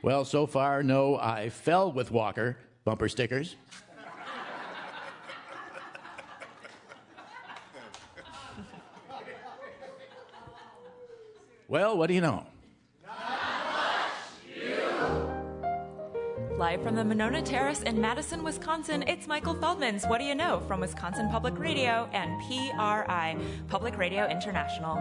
Well, so far, no, I fell with Walker. Bumper stickers. Well, what do you know? Live from the Monona Terrace in Madison, Wisconsin, it's Michael Feldman's What Do You Know from Wisconsin Public Radio and PRI, Public Radio International.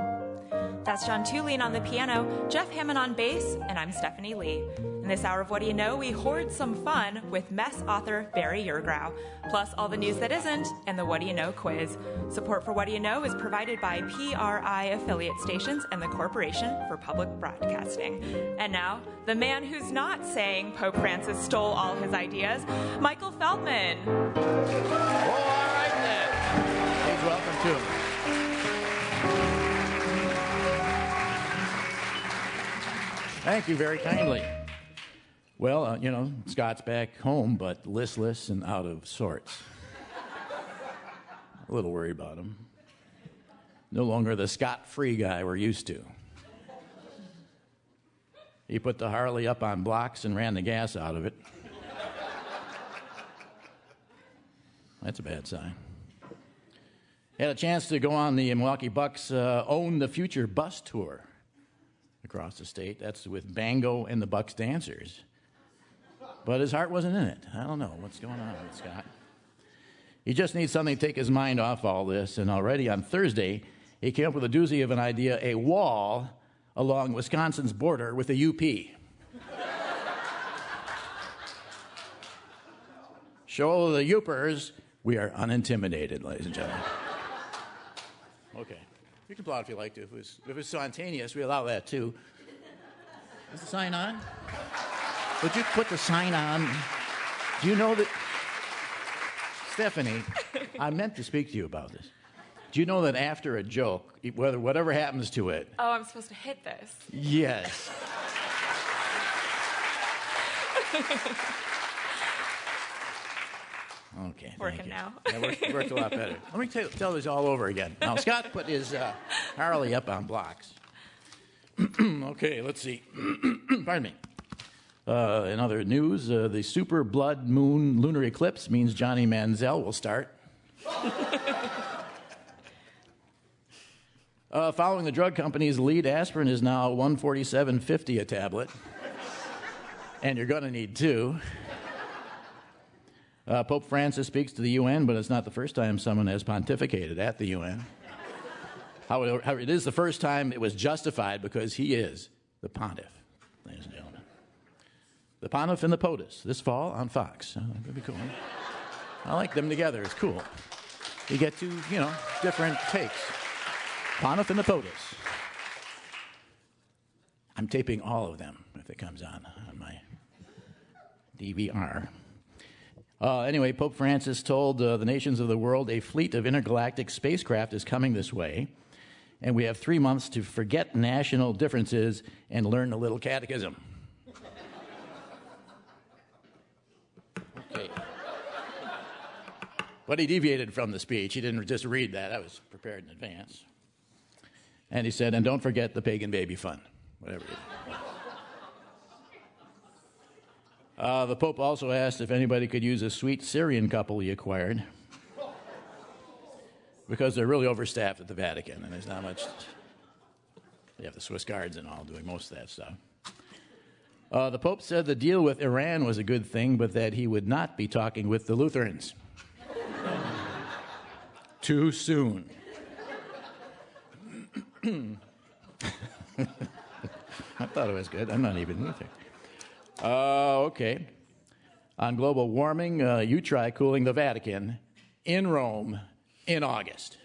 That's John Tulene on the piano, Jeff Hammond on bass, and I'm Stephanie Lee. In this hour of What Do You Know, we hoard some fun with Mess author Barry Yergrau, plus all the news that isn't, and the What Do You Know quiz. Support for What Do You Know is provided by PRI affiliate stations and the Corporation for Public Broadcasting. And now, the man who's not saying Pope Francis stole all his ideas, Michael Feldman. Oh, all right then. Please welcome to him. Thank you very kindly. Well, Scott's back home, but listless and out of sorts. A little worried about him. No longer the Scott-free guy we're used to. He put the Harley up on blocks and ran the gas out of it. That's a bad sign. Had a chance to go on the Milwaukee Bucks Own the Future bus tour across the state. That's with Bango and the Bucks Dancers. But his heart wasn't in it. I don't know what's going on with Scott. He just needs something to take his mind off all this, and already on Thursday, he came up with a doozy of an idea, a wall along Wisconsin's border with the UP. Show the Yoopers we are unintimidated, ladies and gentlemen. Okay. You can applaud if you like to. If it's spontaneous, we allow that too. Is the sign on? Would you put the sign on? Do you know that... Stephanie, I meant to speak to you about this. Do you know that after a joke, whatever happens to it... Oh, I'm supposed to hit this. Yes. Okay, working now. Yeah, worked a lot better. Let me tell this all over again. Now, Scott put his Harley up on blocks. Okay, let's see. Pardon me. In other news, the super blood moon lunar eclipse means Johnny Manziel will start. Following the drug company's lead, aspirin is now $147.50 a tablet. And you're going to need two. Pope Francis speaks to the UN, but it's not the first time someone has pontificated at the UN. However, it is the first time it was justified because he is the pontiff, ladies and gentlemen. The pontiff and the POTUS, this fall on Fox. That'd be cool. I like them together. It's cool. You get two, different takes. Pontiff and the POTUS. I'm taping all of them if it comes on my DVR. Anyway, Pope Francis told the nations of the world a fleet of intergalactic spacecraft is coming this way, and we have 3 months to forget national differences and learn a little catechism. Okay. But he deviated from the speech. He didn't just read that. I was prepared in advance. And he said, and don't forget the pagan baby fund, whatever it is. The Pope also asked if anybody could use a sweet Syrian couple he acquired, because they're really overstaffed at the Vatican, and there's not much. They have the Swiss Guards and all doing most of that stuff. The Pope said the deal with Iran was a good thing, but that he would not be talking with the Lutherans. Too soon. I thought it was good. I'm not even Lutheran. Okay. On global warming, you try cooling the Vatican in Rome in August.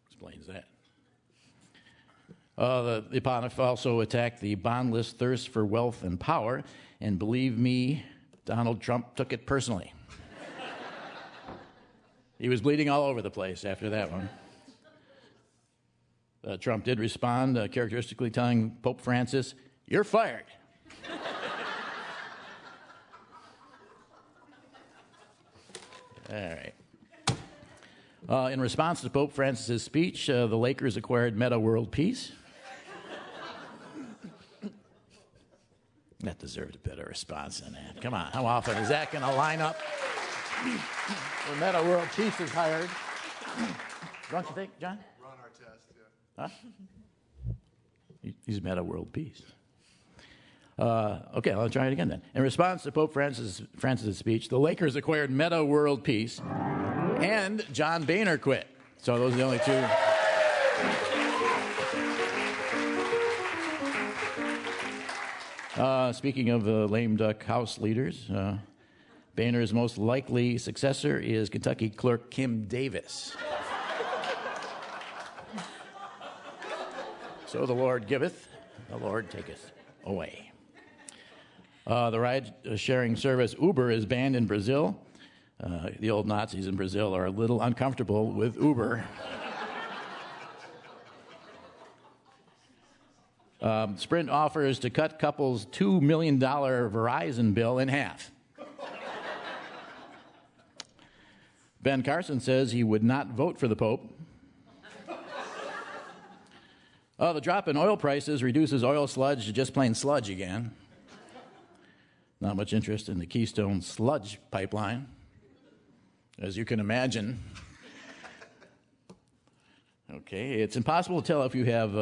Explains that. The pontiff also attacked the bondless thirst for wealth and power, and believe me, Donald Trump took it personally. He was bleeding all over the place after that one. Trump did respond, characteristically telling Pope Francis, "You're fired." All right. In response to Pope Francis' speech, the Lakers acquired Meta World Peace. That deserved a better response than that. Come on, how often is that going to line up? The Meta World Peace is hired. Don't you think, John? Run our test, yeah. Huh? He's Meta World Peace. Okay, I'll try it again then. In response to Pope Francis' speech, the Lakers acquired Meta World Peace, and John Boehner quit. So those are the only two. Speaking of lame duck House leaders, Boehner's most likely successor is Kentucky Clerk Kim Davis. So the Lord giveth, the Lord taketh away. The ride-sharing service Uber is banned in Brazil. The old Nazis in Brazil are a little uncomfortable with Uber. Sprint offers to cut couples' $2 million Verizon bill in half. Ben Carson says he would not vote for the Pope. The drop in oil prices reduces oil sludge to just plain sludge again. Not much interest in the Keystone sludge pipeline, as you can imagine. Okay, it's impossible to tell if you have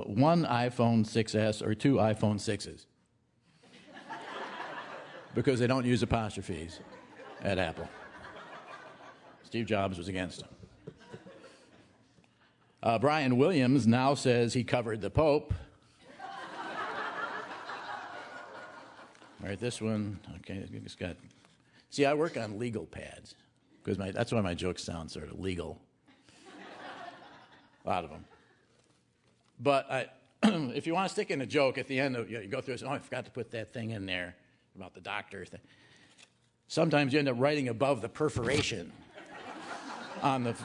one iPhone 6S or two iPhone 6s because they don't use apostrophes at Apple. Steve Jobs was against them. Brian Williams now says he covered the Pope. All right, this one, okay, it's got... See, I work on legal pads, because that's why my jokes sound sort of legal. A lot of them. But if you want to stick in a joke at the end, you go through and say, I forgot to put that thing in there about the doctor thing. Sometimes you end up writing above the perforation.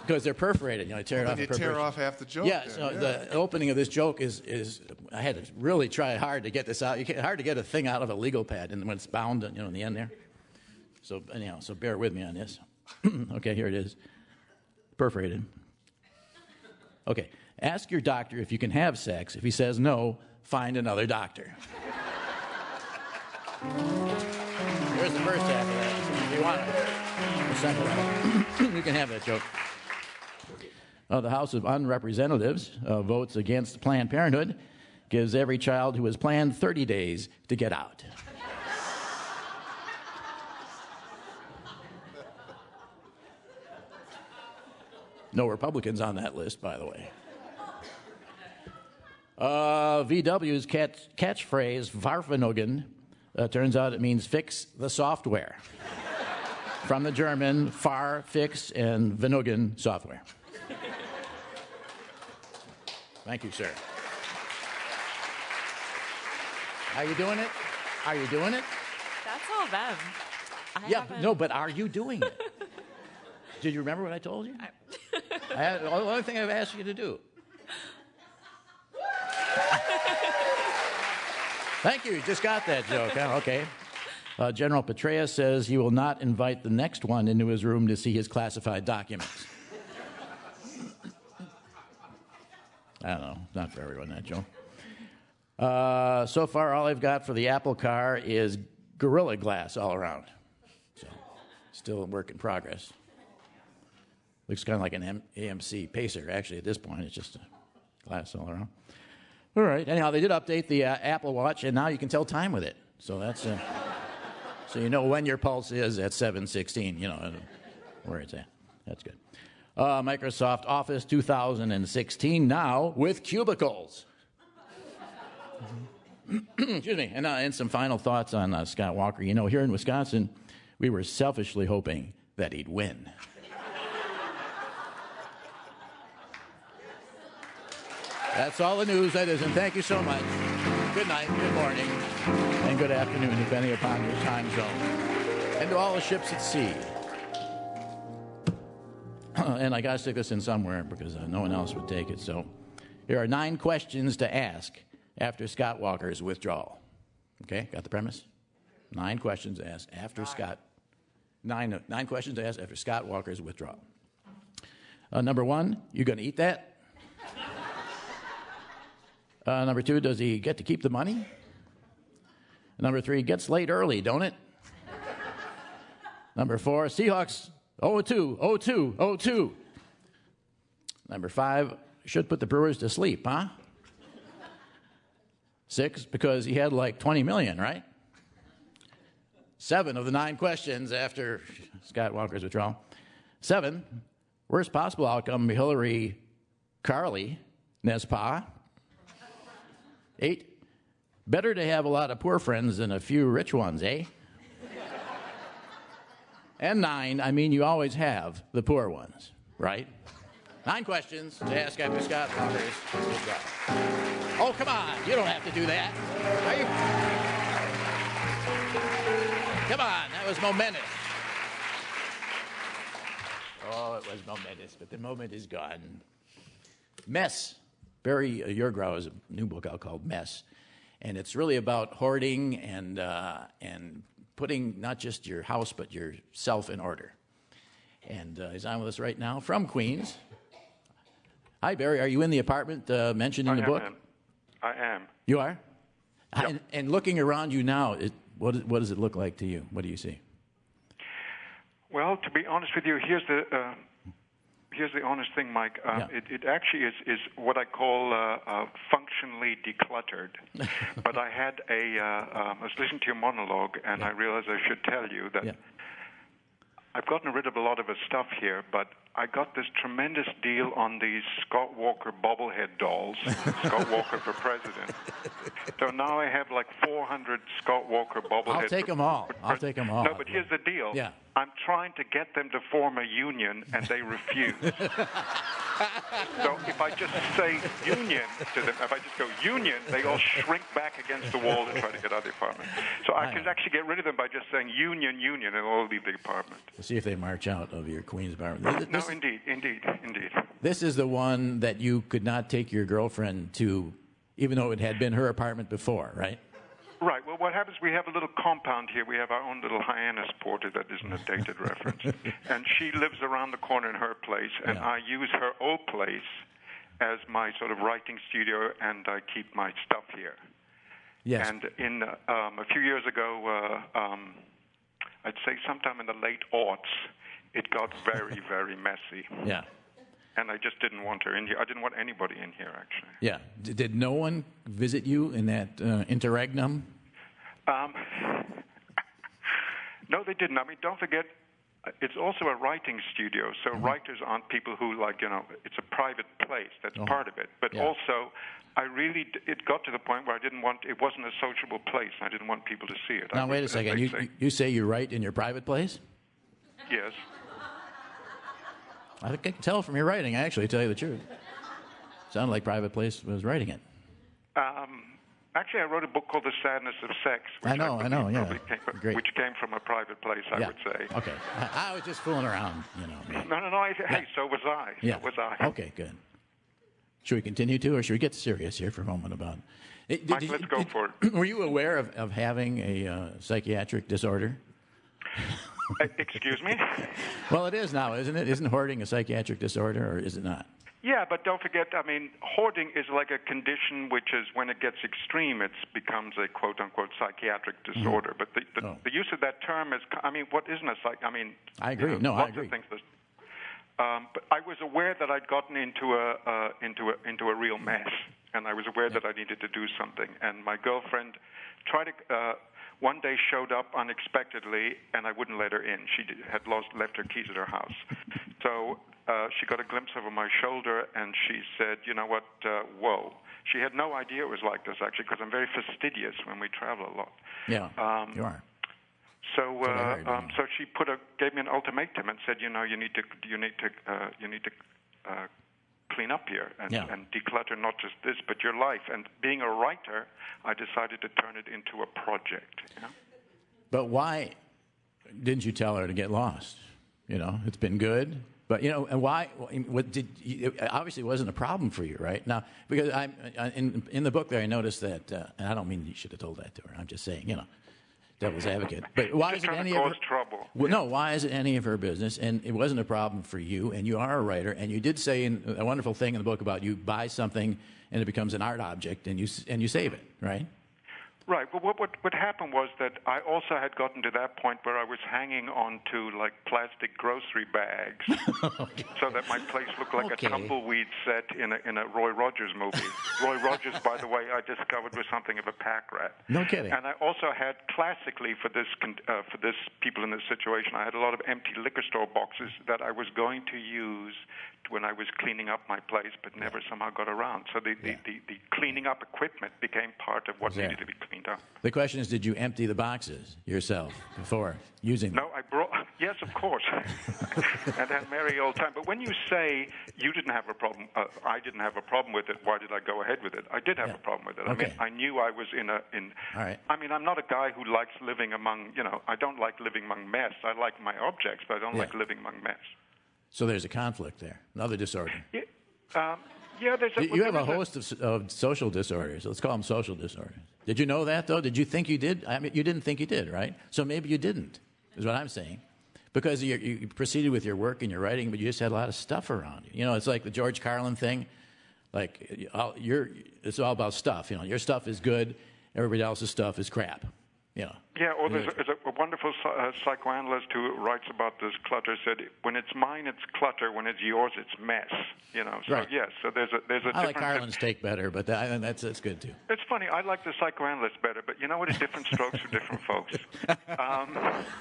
Because they're perforated, tear it off. You tear off half the joke. Yeah, so the opening of this joke is I had to really try hard to get this out. It's hard to get a thing out of a legal pad, and when it's bound, in the end there. So anyhow, so bear with me on this. Okay, here it is, perforated. Okay, ask your doctor if you can have sex. If he says no, find another doctor. Here's the first half of that. If you want it, you can have that joke. The House of Unrepresentatives votes against Planned Parenthood, gives every child who is planned 30 days to get out. No Republicans on that list, by the way. VW's catchphrase, Varfenogen, turns out it means fix the software. From the German, far, fix, and Venogen, software. Thank you, sir. Are you doing it? Are you doing it? That's all them. No, but are you doing it? Did you remember what I told you? The only thing I've asked you to do. Thank you. You just got that joke. Huh? Okay. General Petraeus says he will not invite the next one into his room to see his classified documents. I don't know. Not for everyone, that joke. So far, all I've got for the Apple car is Gorilla Glass all around. So, still a work in progress. Looks kind of like an AMC Pacer, actually, at this point. It's just a glass all around. All right. Anyhow, they did update the Apple Watch, and now you can tell time with it. So that's... So you know when your pulse is at 7:16, where it's at. That's good. Microsoft Office 2016 now with cubicles. Excuse me. And some final thoughts on Scott Walker. Here in Wisconsin, we were selfishly hoping that he'd win. That's all the news that is, and thank you so much. Good night, good morning, and good afternoon, depending upon your time zone. And to all the ships at sea. And I got to stick this in somewhere because no one else would take it. So here are 9 questions to ask after Scott Walker's withdrawal. Okay, got the premise? 9 questions to ask after Scott. 9 questions to ask after Scott Walker's withdrawal. Number 1, you going to eat that? Number 2, does he get to keep the money? Number 3, gets late early, don't it? Number 4, Seahawks 0-2, 0-2, 0-2. Number 5, should put the Brewers to sleep, huh? 6, because he had like 20 million, right? 7 of the 9 questions after Scott Walker's withdrawal. 7, worst possible outcome, Hillary Carly, Nespa. 8, better to have a lot of poor friends than a few rich ones, eh? And 9, I mean, you always have the poor ones, right? 9 questions to ask after Scott Walker's withdrawal. Oh, come on, you don't have to do that. Are you? Come on, that was momentous. Oh, it was momentous, but the moment is gone. Mess. Barry Yergrow has a new book out called Mess, and it's really about hoarding and putting not just your house but yourself in order. And he's on with us right now from Queens. Hi, Barry. Are you in the apartment mentioned in the book? I am. You are? Yep. And looking around you now, what does it look like to you? What do you see? Well, to be honest with you, here's the honest thing, Mike. It actually is what I call functionally decluttered. But I had I was listening to your monologue, and I realized I should tell you that I've gotten rid of a lot of the stuff here, but I got this tremendous deal on these Scott Walker bobblehead dolls, Scott Walker for president. So now I have like 400 Scott Walker bobbleheads. I'll take them all. No, but here's the deal. Yeah. I'm trying to get them to form a union, and they refuse. So if I just say union to them, if I just go union, they all shrink back against the wall and try to get out of the apartment. So I could actually get rid of them by just saying union, and they'll all leave the apartment. We'll see if they march out of your Queens apartment. No, indeed. This is the one that you could not take your girlfriend to, even though it had been her apartment before, right? Right. Well, what happens, we have a little compound here. We have our own little Hyannis porter that isn't a dated reference. And she lives around the corner in her place, and I use her old place as my sort of writing studio, and I keep my stuff here. Yes. And in a few years ago, I'd say sometime in the late aughts, it got very, very messy. Yeah. And I just didn't want her in here. I didn't want anybody in here, actually. Yeah. Did no one visit you in that interregnum? No, they didn't. I mean, don't forget, it's also a writing studio, so writers aren't people who, it's a private place. That's part of it. But also, it got to the point where it wasn't a sociable place, and I didn't want people to see it. Now, wait a second. You say you write in your private place? Yes. I think I can tell from your writing, actually, to tell you the truth. Sounded like Private Place was writing it. Actually, I wrote a book called The Sadness of Sex. Which I know, yeah. Great. Which came from a private place, I would say. Okay. I was just fooling around, No. Hey, so was I. Yeah. So was I. Okay, good. Should we continue to, or should we get serious here for a moment about it? Mike, let's go for it. Were you aware of having a psychiatric disorder? Excuse me? Well, it is now, isn't it? Isn't hoarding a psychiatric disorder, or is it not? Yeah, but don't forget, hoarding is like a condition which is, when it gets extreme, it becomes a quote-unquote psychiatric disorder. But the use of that term is, what isn't a I agree. Lots I agree. Of things but I was aware that I'd gotten into a real mess, and I was aware that I needed to do something. And my girlfriend tried to... one day showed up unexpectedly, and I wouldn't let her in. She had left her keys at her house. So she got a glimpse over my shoulder, and she said, you know what, whoa. She had no idea it was like this, actually, because I'm very fastidious when we travel a lot. Yeah, you are. So so she gave me an ultimatum and said, you need to clean up here and declutter not just this, but your life. And being a writer, I decided to turn it into a project. But why didn't you tell her to get lost? It's been good. But, and why? It obviously wasn't a problem for you, right? Now, because in the book there, I noticed that, and I don't mean you should have told that to her. I'm just saying, devil's advocate. But why is it any of her trouble? Well, no, why is it any of her business? And it wasn't a problem for you, and you are a writer, and you did say a wonderful thing in the book about you buy something and it becomes an art object, and you save it, right? Right. But what happened was that I also had gotten to that point where I was hanging on to like plastic grocery bags, Okay. so that my place looked like Okay. a tumbleweed set in a Roy Rogers movie. Roy Rogers, by the way, I discovered was something of a pack rat. No kidding. And I also had classically for this people in this situation, I had a lot of empty liquor store boxes that I was going to use when I was cleaning up my place, but never somehow got around. So the cleaning up equipment became part of what Yeah. needed to be cleaned up. The question is, did you empty the boxes yourself before using them? No, I brought. Yes, of course. And had merry old time. But when you say you didn't have a problem, I didn't have a problem with it. Why did I go ahead with it? I did have a problem with it. Okay. I mean, I knew I was in. All right. I mean, I'm not a guy who likes living among. I don't like living among mess. I like my objects, but I don't like living among mess. So there's a conflict there, another disorder. Yeah, there's a, You have a host of social disorders. Let's call them social disorders. Did you know that, though? Did you think you did? I mean, you didn't think you did, right? So maybe you didn't, is what I'm saying. Because you proceeded with your work and your writing, but you just had a lot of stuff around you. You know, it's like the George Carlin thing. Like, it's all about stuff. You know, your stuff is good, everybody else's stuff is crap. You know. Yeah, or there's a wonderful psychoanalyst who writes about this clutter, said, when it's mine, it's clutter. When it's yours, it's mess. You know, so Right. Yes, so there's a I difference. like Carlin's take better, but that's good, too. It's funny, I like the psychoanalyst better, but you know what? It's different strokes for different folks. You know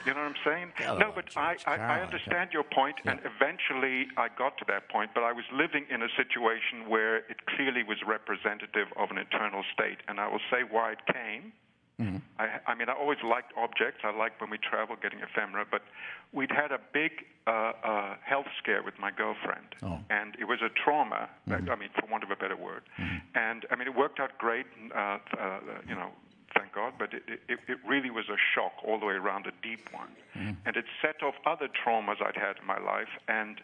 what I'm saying? No, but I understand your point, and eventually I got to that point, but I was living in a situation where it clearly was representative of an eternal state, and I will say why it came. Mm-hmm. I mean, I always liked objects. I liked when we traveled, getting ephemera. But we'd had a big health scare with my girlfriend, and it was a trauma. I mean, for want of a better word. And I mean, it worked out great. Thank God. But it really was a shock all the way around, a deep one, and it set off other traumas I'd had in my life. And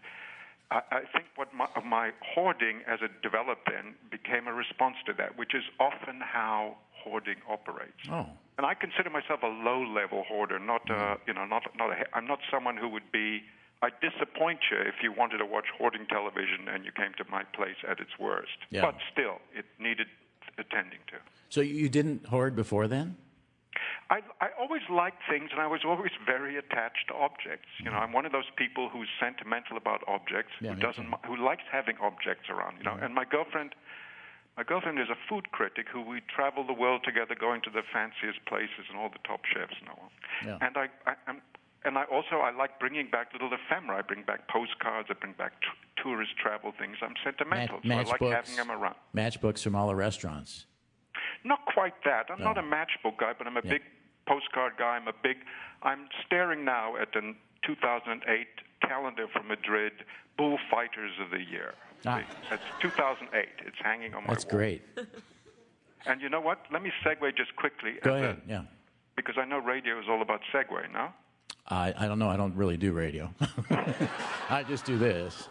I think my hoarding, as it developed then, became a response to that, which is often how hoarding operates. Oh. And I consider myself a low-level hoarder, I'm not someone who would be. I'd disappoint you if you wanted to watch hoarding television and you came to my place at its worst. Yeah. But still, it needed attending to. So you didn't hoard before then? I always liked things, and I was always very attached to objects. You know, I'm one of those people who's sentimental about objects, who likes having objects around. You know, and my girlfriend is a food critic who we travel the world together, going to the fanciest places and all the top chefs and all. Yeah. And I like bringing back little ephemera. I bring back postcards. I bring back tourist travel things. I'm sentimental, so I like having them around. Matchbooks from all the restaurants. Not quite that. I'm not a matchbook guy, but I'm a big postcard guy. I'm staring now at the 2008 calendar from Madrid, Bullfighters of the Year. That's 2008. It's hanging on my wall. That's great. And you know what? Let me segue just quickly. Go ahead, yeah. Because I know radio is all about segue, no? I don't know. I don't really do radio. I just do this.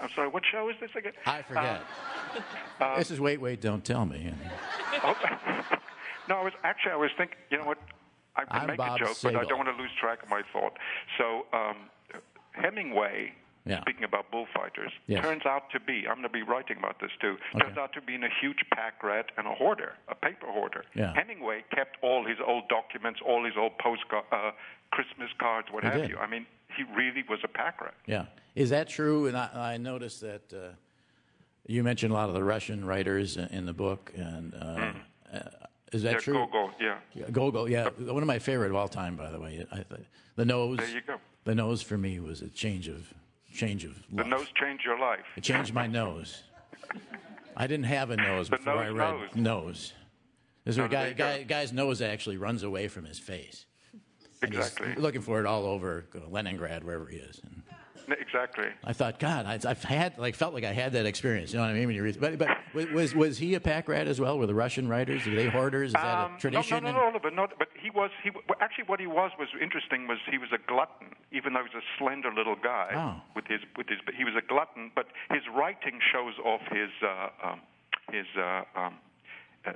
I'm sorry, what show is this again? I forget. This is Wait, Don't Tell Me. No, I was thinking, you know what? I can make a joke, but I don't want to lose track of my thought. So Hemingway, speaking about bullfighters, turns out to be, I'm going to be writing about this too, turns out to be a huge pack rat and a hoarder, a paper hoarder. Yeah. Hemingway kept all his old documents, all his old Christmas cards, what have you. I mean, he really was a pack rat. Yeah. Is that true? And I noticed that you mentioned a lot of the Russian writers in the book, and is that true? Gogol, Gogol, yeah. One of my favorite of all time, by the way. The Nose. There you go. The Nose for me was a change of life. The Nose changed your life. It changed my nose. I didn't have a nose before I read Nose. This is a guy's nose actually runs away from his face. Exactly. Looking for it all over Leningrad, wherever he is. And exactly. I thought, God, felt like I had that experience. You know what I mean? When you read, but was he a pack rat as well? Were the Russian writers? Were they hoarders? Is that a tradition? No, but he was. Actually, what he was interesting. Was he was a glutton, even though he was a slender little guy. Oh. But he was a glutton. But his writing shows off his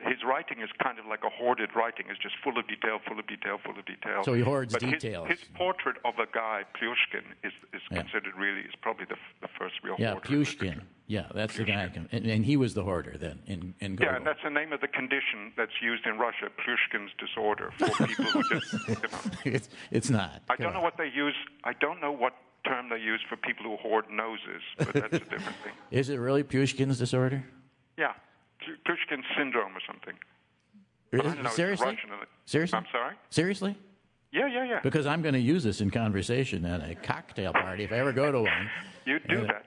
his writing is kind of like a hoarded writing. It's just full of detail, full of detail, full of detail. So he hoards but details. His portrait of a guy, Pushkin, is considered really is probably the first real hoarder. Pushkin. Yeah, that's the guy. And he was the hoarder then in Gogol. Yeah, and that's the name of the condition that's used in Russia, Pushkin's disorder, for people who just, It's not. I don't know what they use. I don't know what term they use for people who hoard noses, but that's a different thing. Is it really Pushkin's disorder? Yeah, Pushkin's syndrome or something. Seriously? Russian. Seriously? I'm sorry? Seriously? Yeah. Because I'm going to use this in conversation at a cocktail party if I ever go to one. You do that.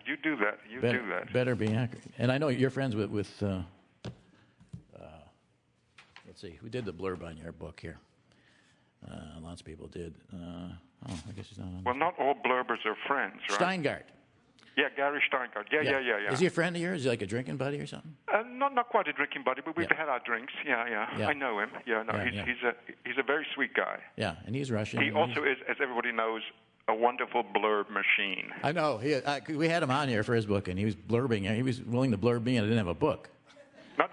Better be accurate. And I know you're friends with let's see, who did the blurb on your book here? Lots of people did. I guess he's not on. Well, not all blurbers are friends, right? Steingart. Yeah, Gary Steingart. Yeah. Is he a friend of yours? Is he like a drinking buddy or something? Not quite a drinking buddy, but we've had our drinks. Yeah. I know him. He's a very sweet guy. Yeah, and he's Russian. He also is, as everybody knows, a wonderful blurb machine. I know. We had him on here for his book, and he was blurbing. He was willing to blurb me, and I didn't have a book. No.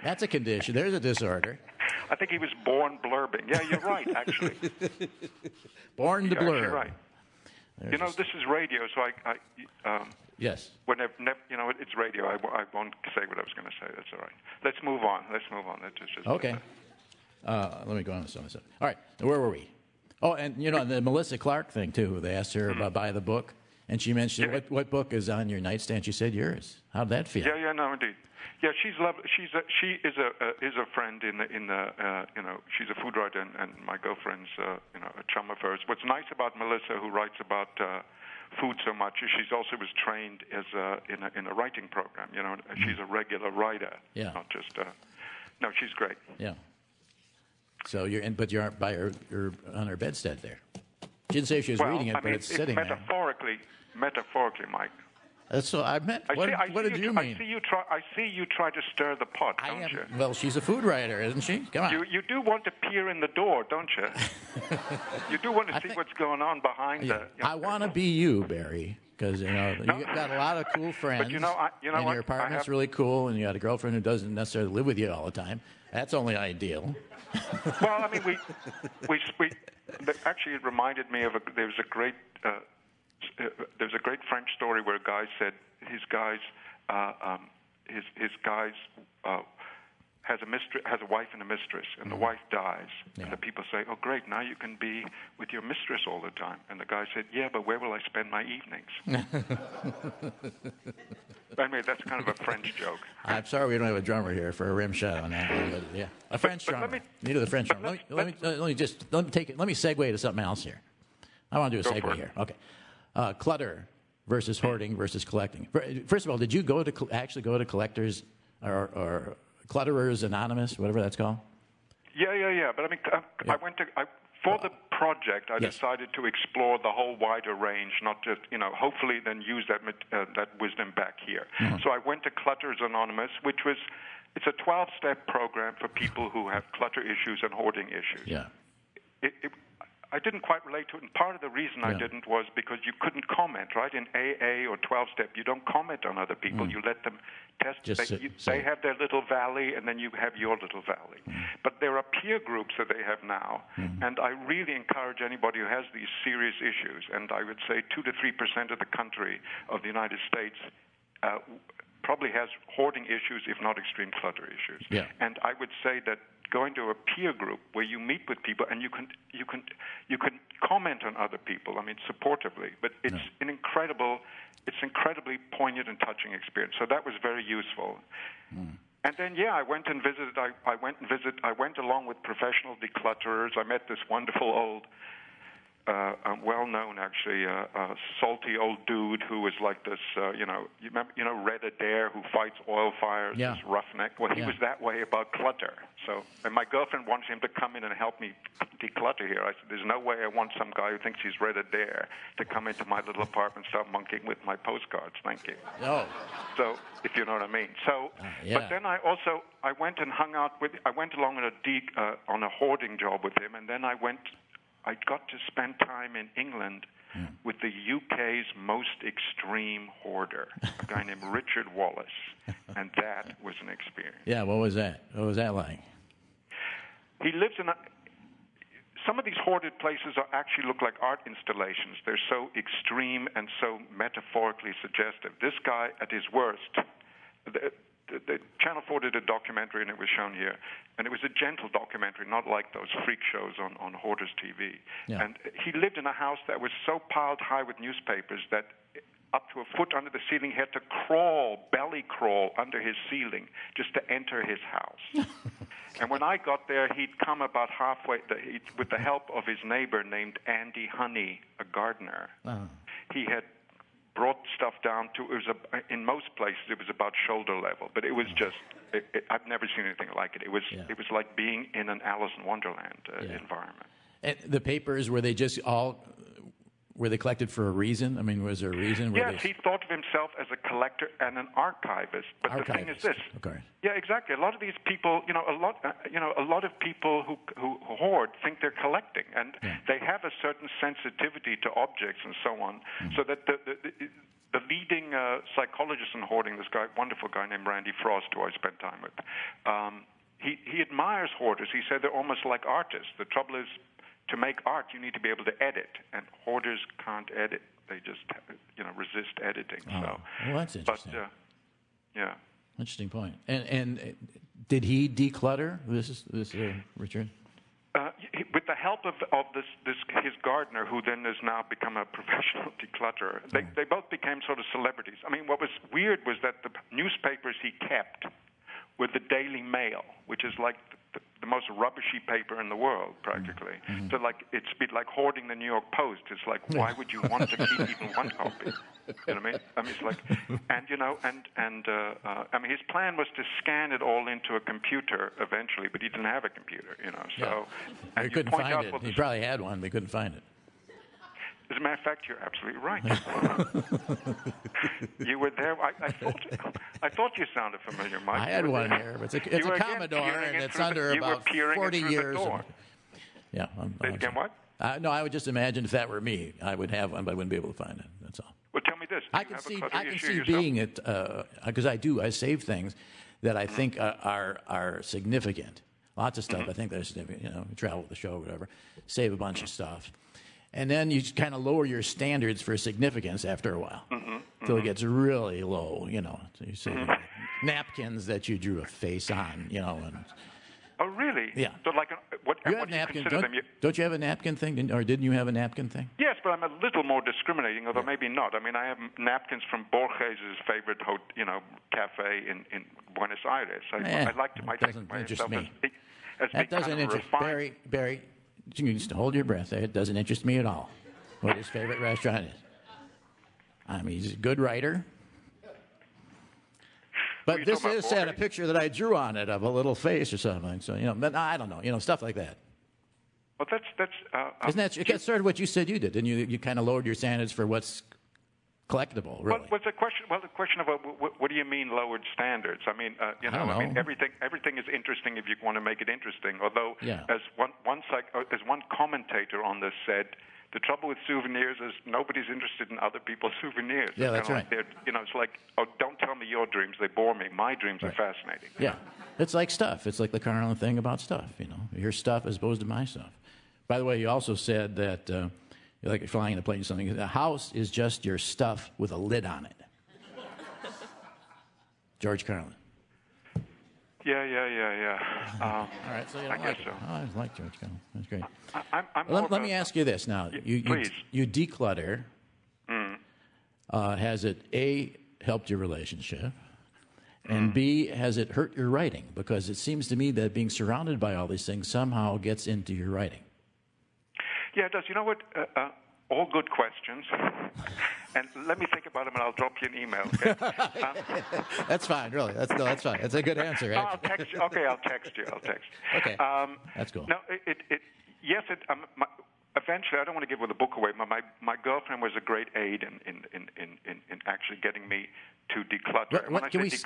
That's a condition. There's a disorder. I think he was born blurbing. Yeah, you're right, actually. Born to blurb. You're right. This is radio, so yes. It's radio. I won't say what I was going to say. That's all right. Let's move on. That's just okay. Let me go on to some of this. All right. Where were we? Oh, and the Melissa Clark thing too. They asked her about buy the book, and she mentioned what book is on your nightstand. She said yours. How'd that feel? Yeah, no, indeed. Yeah, she's lovely. She is a friend in the she's a food writer and my girlfriend's a chum of hers. What's nice about Melissa, who writes about food so much, is she's also was trained as in a writing program. She's a regular writer. Yeah. Not just no, she's great. Yeah. So you're aren't by you're on her bedstead there. She didn't say if she was reading it, but it's sitting there. Metaphorically, Mike. That's what I meant. What did you mean? I see you try to stir the pot, don't you? Well, she's a food writer, isn't she? Come on. You do want to peer in the door, don't you? You do want to see what's going on behind the. I want to be you, Barry, because you've got a lot of cool friends. But and your apartment's really cool, and you got a girlfriend who doesn't necessarily live with you all the time. That's only ideal. Well, I mean, we actually it reminded me of there's a great French story where a guy said his guys has a wife and a mistress, and the wife dies, and the people say, "Oh, great! Now you can be with your mistress all the time." And the guy said, "Yeah, but where will I spend my evenings?" I mean, that's kind of a French joke. I'm sorry we don't have a drummer here for a rim shot on that one, but yeah, a French drummer. Neither the French drummer. Let me segue to something else here. I want to do a segue here. Okay, clutter versus hoarding versus collecting. First of all, did you actually go to collectors or Clutterers Anonymous, whatever that's called? Yeah. But I mean, I went to for the project. I decided to explore the whole wider range, not just hopefully then use that wisdom back here. Mm-hmm. So I went to Clutterers Anonymous, it's a 12-step program for people who have clutter issues and hoarding issues. Yeah. I didn't quite relate to it, and part of the reason I didn't was because you couldn't comment, right? In AA or 12-step, you don't comment on other people. You let them test. They have their little valley, and then you have your little valley. But there are peer groups that they have now, and I really encourage anybody who has these serious issues, and I would say 2 to 3% of the country of the United States probably has hoarding issues, if not extreme clutter issues. Yeah. And I would say that going to a peer group where you meet with people and you can comment on other people, I mean, supportively, but it's incredibly poignant and touching experience. So that was very useful. And then, I went and visited. I went along with professional declutterers. I met this wonderful old, well-known, actually, salty old dude who was like this, you remember Red Adair, who fights oil fires, this roughneck? Well, he was that way about clutter. So, and my girlfriend wanted him to come in and help me declutter here. I said, there's no way I want some guy who thinks he's Red Adair to come into my little apartment and start monkeying with my postcards. Thank you. No. So, if you know what I mean. So, but then I went and hung out I went along on a hoarding job with him, and then I got to spend time in England with the UK's most extreme hoarder, a guy named Richard Wallace, and that was an experience. Yeah, what was that? What was that like? He lives in some of these hoarded places actually look like art installations. They're so extreme and so metaphorically suggestive. This guy, at his worst, the Channel 4 did a documentary, and it was shown here. And it was a gentle documentary, not like those freak shows on Hoarders TV. Yeah. And he lived in a house that was so piled high with newspapers that up to a foot under the ceiling, he had to belly crawl under his ceiling just to enter his house. And when I got there, he'd come about halfway, with the help of his neighbor named Andy Honey, a gardener. He had brought stuff down to, in most places, it was about shoulder level, but it was just, I've never seen anything like it. It was like being in an Alice in Wonderland environment. And the papers, were they collected for a reason? I mean, was there a reason? Yes, he thought of himself as a collector and an archivist. But the thing is this. Okay. Yeah, exactly. A lot of these people, a lot of people who hoard think they're collecting, and they have a certain sensitivity to objects and so on. So that the leading psychologist in hoarding, this guy, wonderful guy named Randy Frost, who I spent time with, he admires hoarders. He said they're almost like artists. The trouble is, to make art, you need to be able to edit, and hoarders can't edit. They just, resist editing. Well, that's interesting. But, yeah. Interesting point. And did he declutter this Richard? With the help of his gardener, who then has now become a professional declutterer, they both became sort of celebrities. I mean, what was weird was that the newspapers he kept were the Daily Mail, which is like the most rubbishy paper in the world, practically. Mm-hmm. So, it's a bit like hoarding the New York Post. It's like, why would you want to keep even one copy? You know what I mean? I mean, it's like, I mean, his plan was to scan it all into a computer eventually, but he didn't have a computer, So, and he couldn't find it. He probably had one, but he couldn't find it. As a matter of fact, you're absolutely right. You were there. I thought you sounded familiar, Mike. I had one here, but it's a Commodore, and it's under about 40 years. Yeah. Again, what? No, I would just imagine if that were me, I would have one, but I wouldn't be able to find it. That's all. Well, tell me this. I can see being it, because I save things that I think are significant. Lots of stuff I think they're significant. Travel with the show, whatever. Save a bunch of stuff. And then you kind of lower your standards for significance after a while, until it gets really low, So you say napkins that you drew a face on, And, oh, really? Yeah. So, what you have napkins? Don't you have a napkin thing, or didn't you have a napkin thing? Yes, but I'm a little more discriminating, although maybe not. I mean, I have napkins from Borges' favorite, cafe in Buenos Aires. I like to doesn't interest me. That doesn't interest Barry. You can just hold your breath there. It doesn't interest me at all what his favorite restaurant is. I mean, he's a good writer. But this is a picture that I drew on it of a little face or something. So, but I don't know, stuff like that. Well, isn't that that's sort of what you said you did? Didn't you? You kind of lowered your standards for what's collectible, really. Well, the question of what do you mean lowered standards? I mean, I mean, everything is interesting if you want to make it interesting. Although, as one commentator on this said, the trouble with souvenirs is nobody's interested in other people's souvenirs. Yeah, that's right. It's like, don't tell me your dreams; they bore me. My dreams are fascinating. Yeah, it's like stuff. It's like the Carlin thing about stuff. Your stuff as opposed to my stuff. By the way, you also said that. Like you're flying in a plane or something. The house is just your stuff with a lid on it. George Carlin. Yeah. All right, so you don't like it. So. Oh, I like George Carlin. That's great. Let me ask you this now. Please. You declutter. Has it, A, helped your relationship? And B, has it hurt your writing? Because it seems to me that being surrounded by all these things somehow gets into your writing. Yeah, it does. You know what? All good questions. And let me think about them, and I'll drop you an email. Okay? That's fine, really. That's fine. That's a good answer. No, I'll text you. Okay, I'll text you. Okay, that's cool. No, yes. A eventually, I don't want to give the book away. My girlfriend was a great aid in actually getting me to declutter.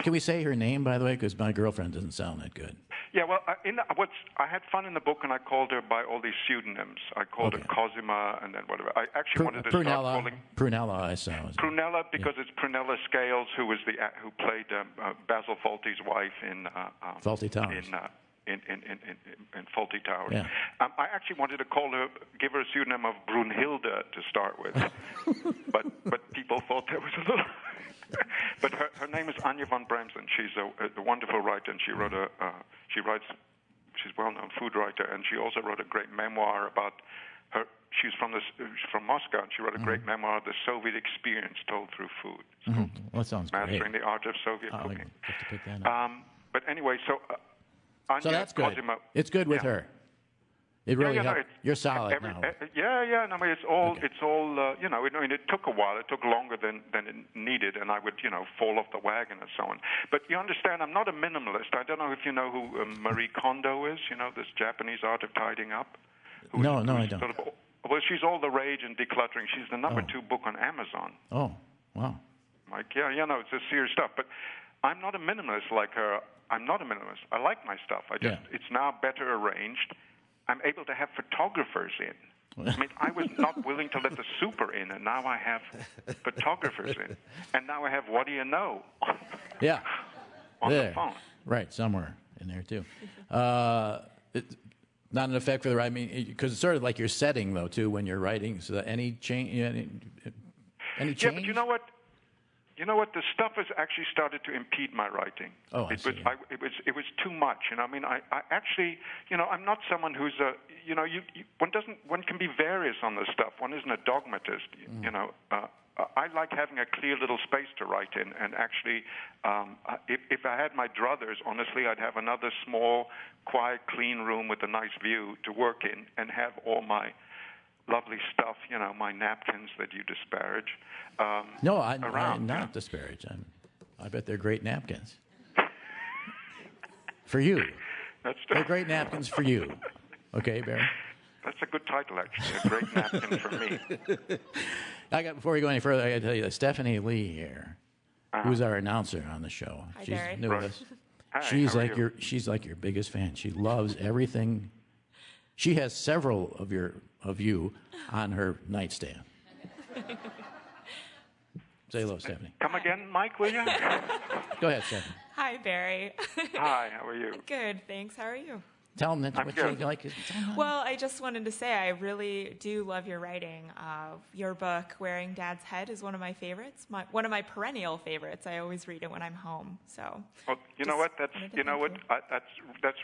Can we say her name, by the way? Because my girlfriend doesn't sound that good. Yeah, well, I had fun in the book, and I called her by all these pseudonyms. I called her Cosima, and then whatever. I actually wanted to start calling Prunella. I saw Prunella because it's Prunella Scales, who played Basil Fawlty's wife in Fawlty Towers. In Fawlty Towers. Yeah. I actually wanted to give her a pseudonym of Brunhilde to start with, but people thought that was a little. But her name is Anja von Bremsen. She's a wonderful writer, and she's a well-known food writer, and she also wrote a great memoir about her. She's from Moscow, and she wrote a great memoir of the Soviet experience told through food. Well, that sounds Mastering great. the Art of Soviet Cooking. I'll have to pick that up. But anyway, Anja, so that's good. Cosima, it's good with her. It really helped. No, you're solid now. Yeah. No, I mean, it's all. It took a while. It took longer than it needed, and I would, fall off the wagon and so on. But you understand, I'm not a minimalist. I don't know if you know who Marie Kondo is. This Japanese art of tidying up. No, I don't. Well, she's all the rage in decluttering. She's the number 2 book on Amazon. Oh, wow. Like, it's just serious stuff. But I'm not a minimalist like her. I'm not a minimalist. I like my stuff. It's now better arranged. I'm able to have photographers in. I mean, I was not willing to let the super in, and now I have photographers in. And now I have Whad'ya Know on the phone. Right, somewhere in there, too. Not an effect for the right, because it's sort of like your setting, though, too, when you're writing. So that any change? Any change? Yeah, but you know what? The stuff has actually started to impede my writing. Oh, I see. It was too much. I mean, I actually, I'm not someone who's one can be various on this stuff. One isn't a dogmatist. I like having a clear little space to write in. And actually, if I had my druthers, honestly, I'd have another small, quiet, clean room with a nice view to work in, and have all my lovely stuff, my napkins that you disparage. No, I'm not disparage. I bet they're great napkins. For you. They're great napkins for you. Okay, Barry? That's a good title, actually. A great napkin for me. Before we go any further, I got to tell you that Stephanie Lee here, who's our announcer on the show. Hi, she's Barry. new with us. Hi, She's like your biggest fan. She loves everything. She has several of you on her nightstand. Say hello, Stephanie. Come again, Mike, will you? Go ahead, Stephanie. Hi, Barry. Hi, how are you? Good, thanks. How are you? Tell them what you like. Well, I just wanted to say I really do love your writing. Your book, Wearing Dad's Head, is one of my favorites. One of my perennial favorites. I always read it when I'm home. So. Well, you know what? That's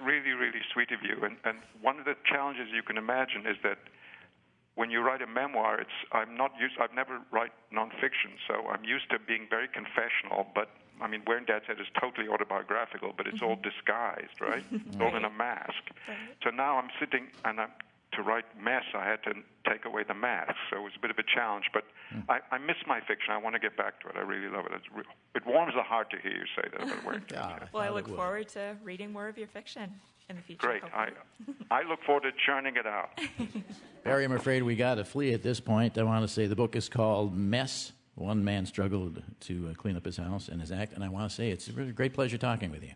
really, really sweet of you. And one of the challenges you can imagine is that when you write a memoir, I've never write nonfiction, so I'm used to being very confessional. But I mean, Wearing Dad's Head is totally autobiographical, but it's all disguised, right? It's all in a mask. Right. So now I'm sitting, and to write mess, I had to take away the mask, so it was a bit of a challenge. But I miss my fiction. I want to get back to it. I really love it. It warms the heart to hear you say that about Wearing Dad's Head. Well, I look forward to reading more of your fiction in the future. Great. I look forward to churning it out. Barry, I'm afraid we got to flee at this point. I want to say the book is called Mess. One man struggled to clean up his house and his act, and I want to say it's a really great pleasure talking with you.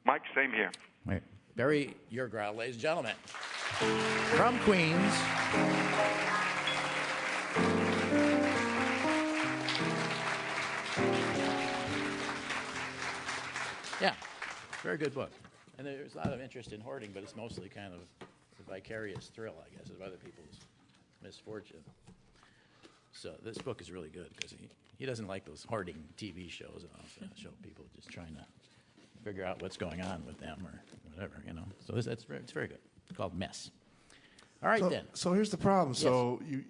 Mike, same here. Right. Barry Yergrow, ladies and gentlemen. From Queens. Yeah, very good book. And there's a lot of interest in hoarding, but it's mostly kind of a vicarious thrill, I guess, of other people's misfortune. So this book is really good because he doesn't like those hoarding TV shows and all that show people just trying to figure out what's going on with them or whatever, So it's very good. It's called Mess. All right, then. So here's the problem. Yes. So you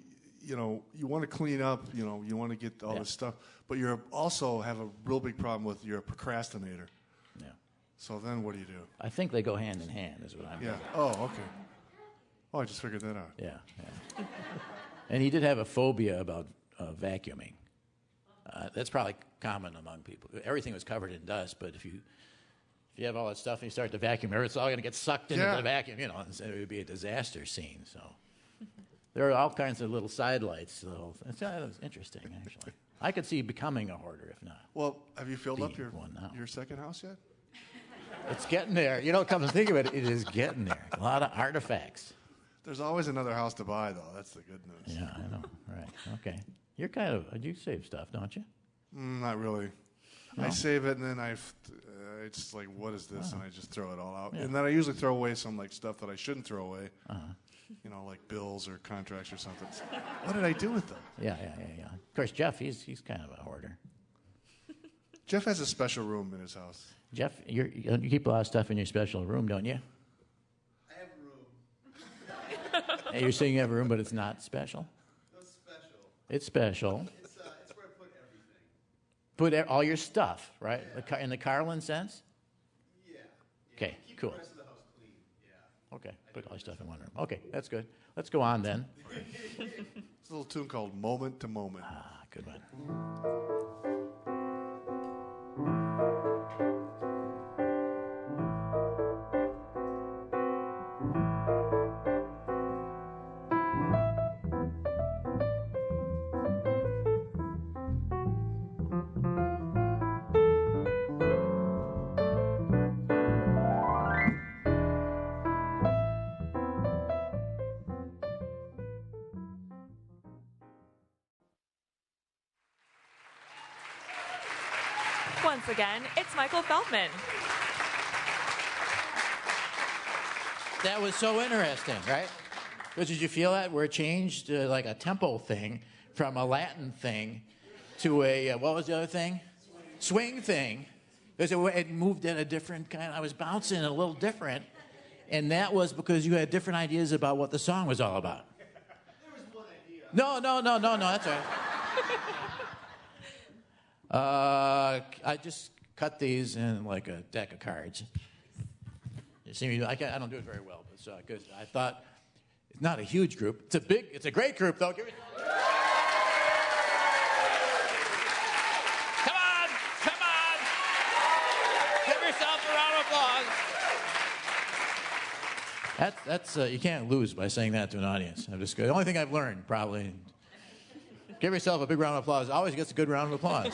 want to clean up, you want to get all this stuff, but you also have a real big problem with you're a procrastinator. Yeah. So then what do? I think they go hand in hand is what I'm Yeah. Oh, okay. Oh, I just figured that out. Yeah. And he did have a phobia about vacuuming. That's probably common among people. Everything was covered in dust, but if you have all that stuff and you start to vacuum, it's all going to get sucked into the vacuum, and it would be a disaster scene. So There are all kinds of little side lights. So that was interesting, actually. I could see becoming a hoarder if not. Well, have you filled up one now. your second house yet? It's getting there. You know, come to think of it, it is getting there. A lot of artifacts. There's always another house to buy, though. That's the good news. Yeah, I know. Right. Okay. You're kind of, you save stuff, don't you? Not really. No? I save it, and then it's just like, what is this? And I just throw it all out. Yeah. And then I usually throw away some like stuff that I shouldn't throw away. You know, like bills or contracts or something. What did I do with them? Yeah. Of course, Jeff, he's kind of a hoarder. Jeff has a special room in his house. Jeff, you keep a lot of stuff in your special room, don't you? I have a room. Hey, you're saying you have a room, but it's not special? It's special. It's special. It's where I put everything. Put all your stuff, right? In the Carlin sense? Yeah. Okay, keep cool. The rest of the house clean. Yeah. Okay, put all your stuff in one room. Okay, that's good. Let's go on then. It's a little tune called Moment to Moment. Good one. Once again, it's Michael Feldman. That was so interesting, right? Because did you feel that? Where it changed like a tempo thing from a Latin thing to a, what was the other thing? Swing thing. Because it moved in a different kind. I was bouncing a little different. And that was because you had different ideas about what the song was all about. There was one idea. No, that's all right. I just cut these in like a deck of cards. You see me? I don't do it very well, but because I thought it's not a huge group. It's a great group though. Come on! Give yourself a round of applause. That's you can't lose by saying that to an audience. The only thing I've learned probably. Give yourself a big round of applause. Always gets a good round of applause.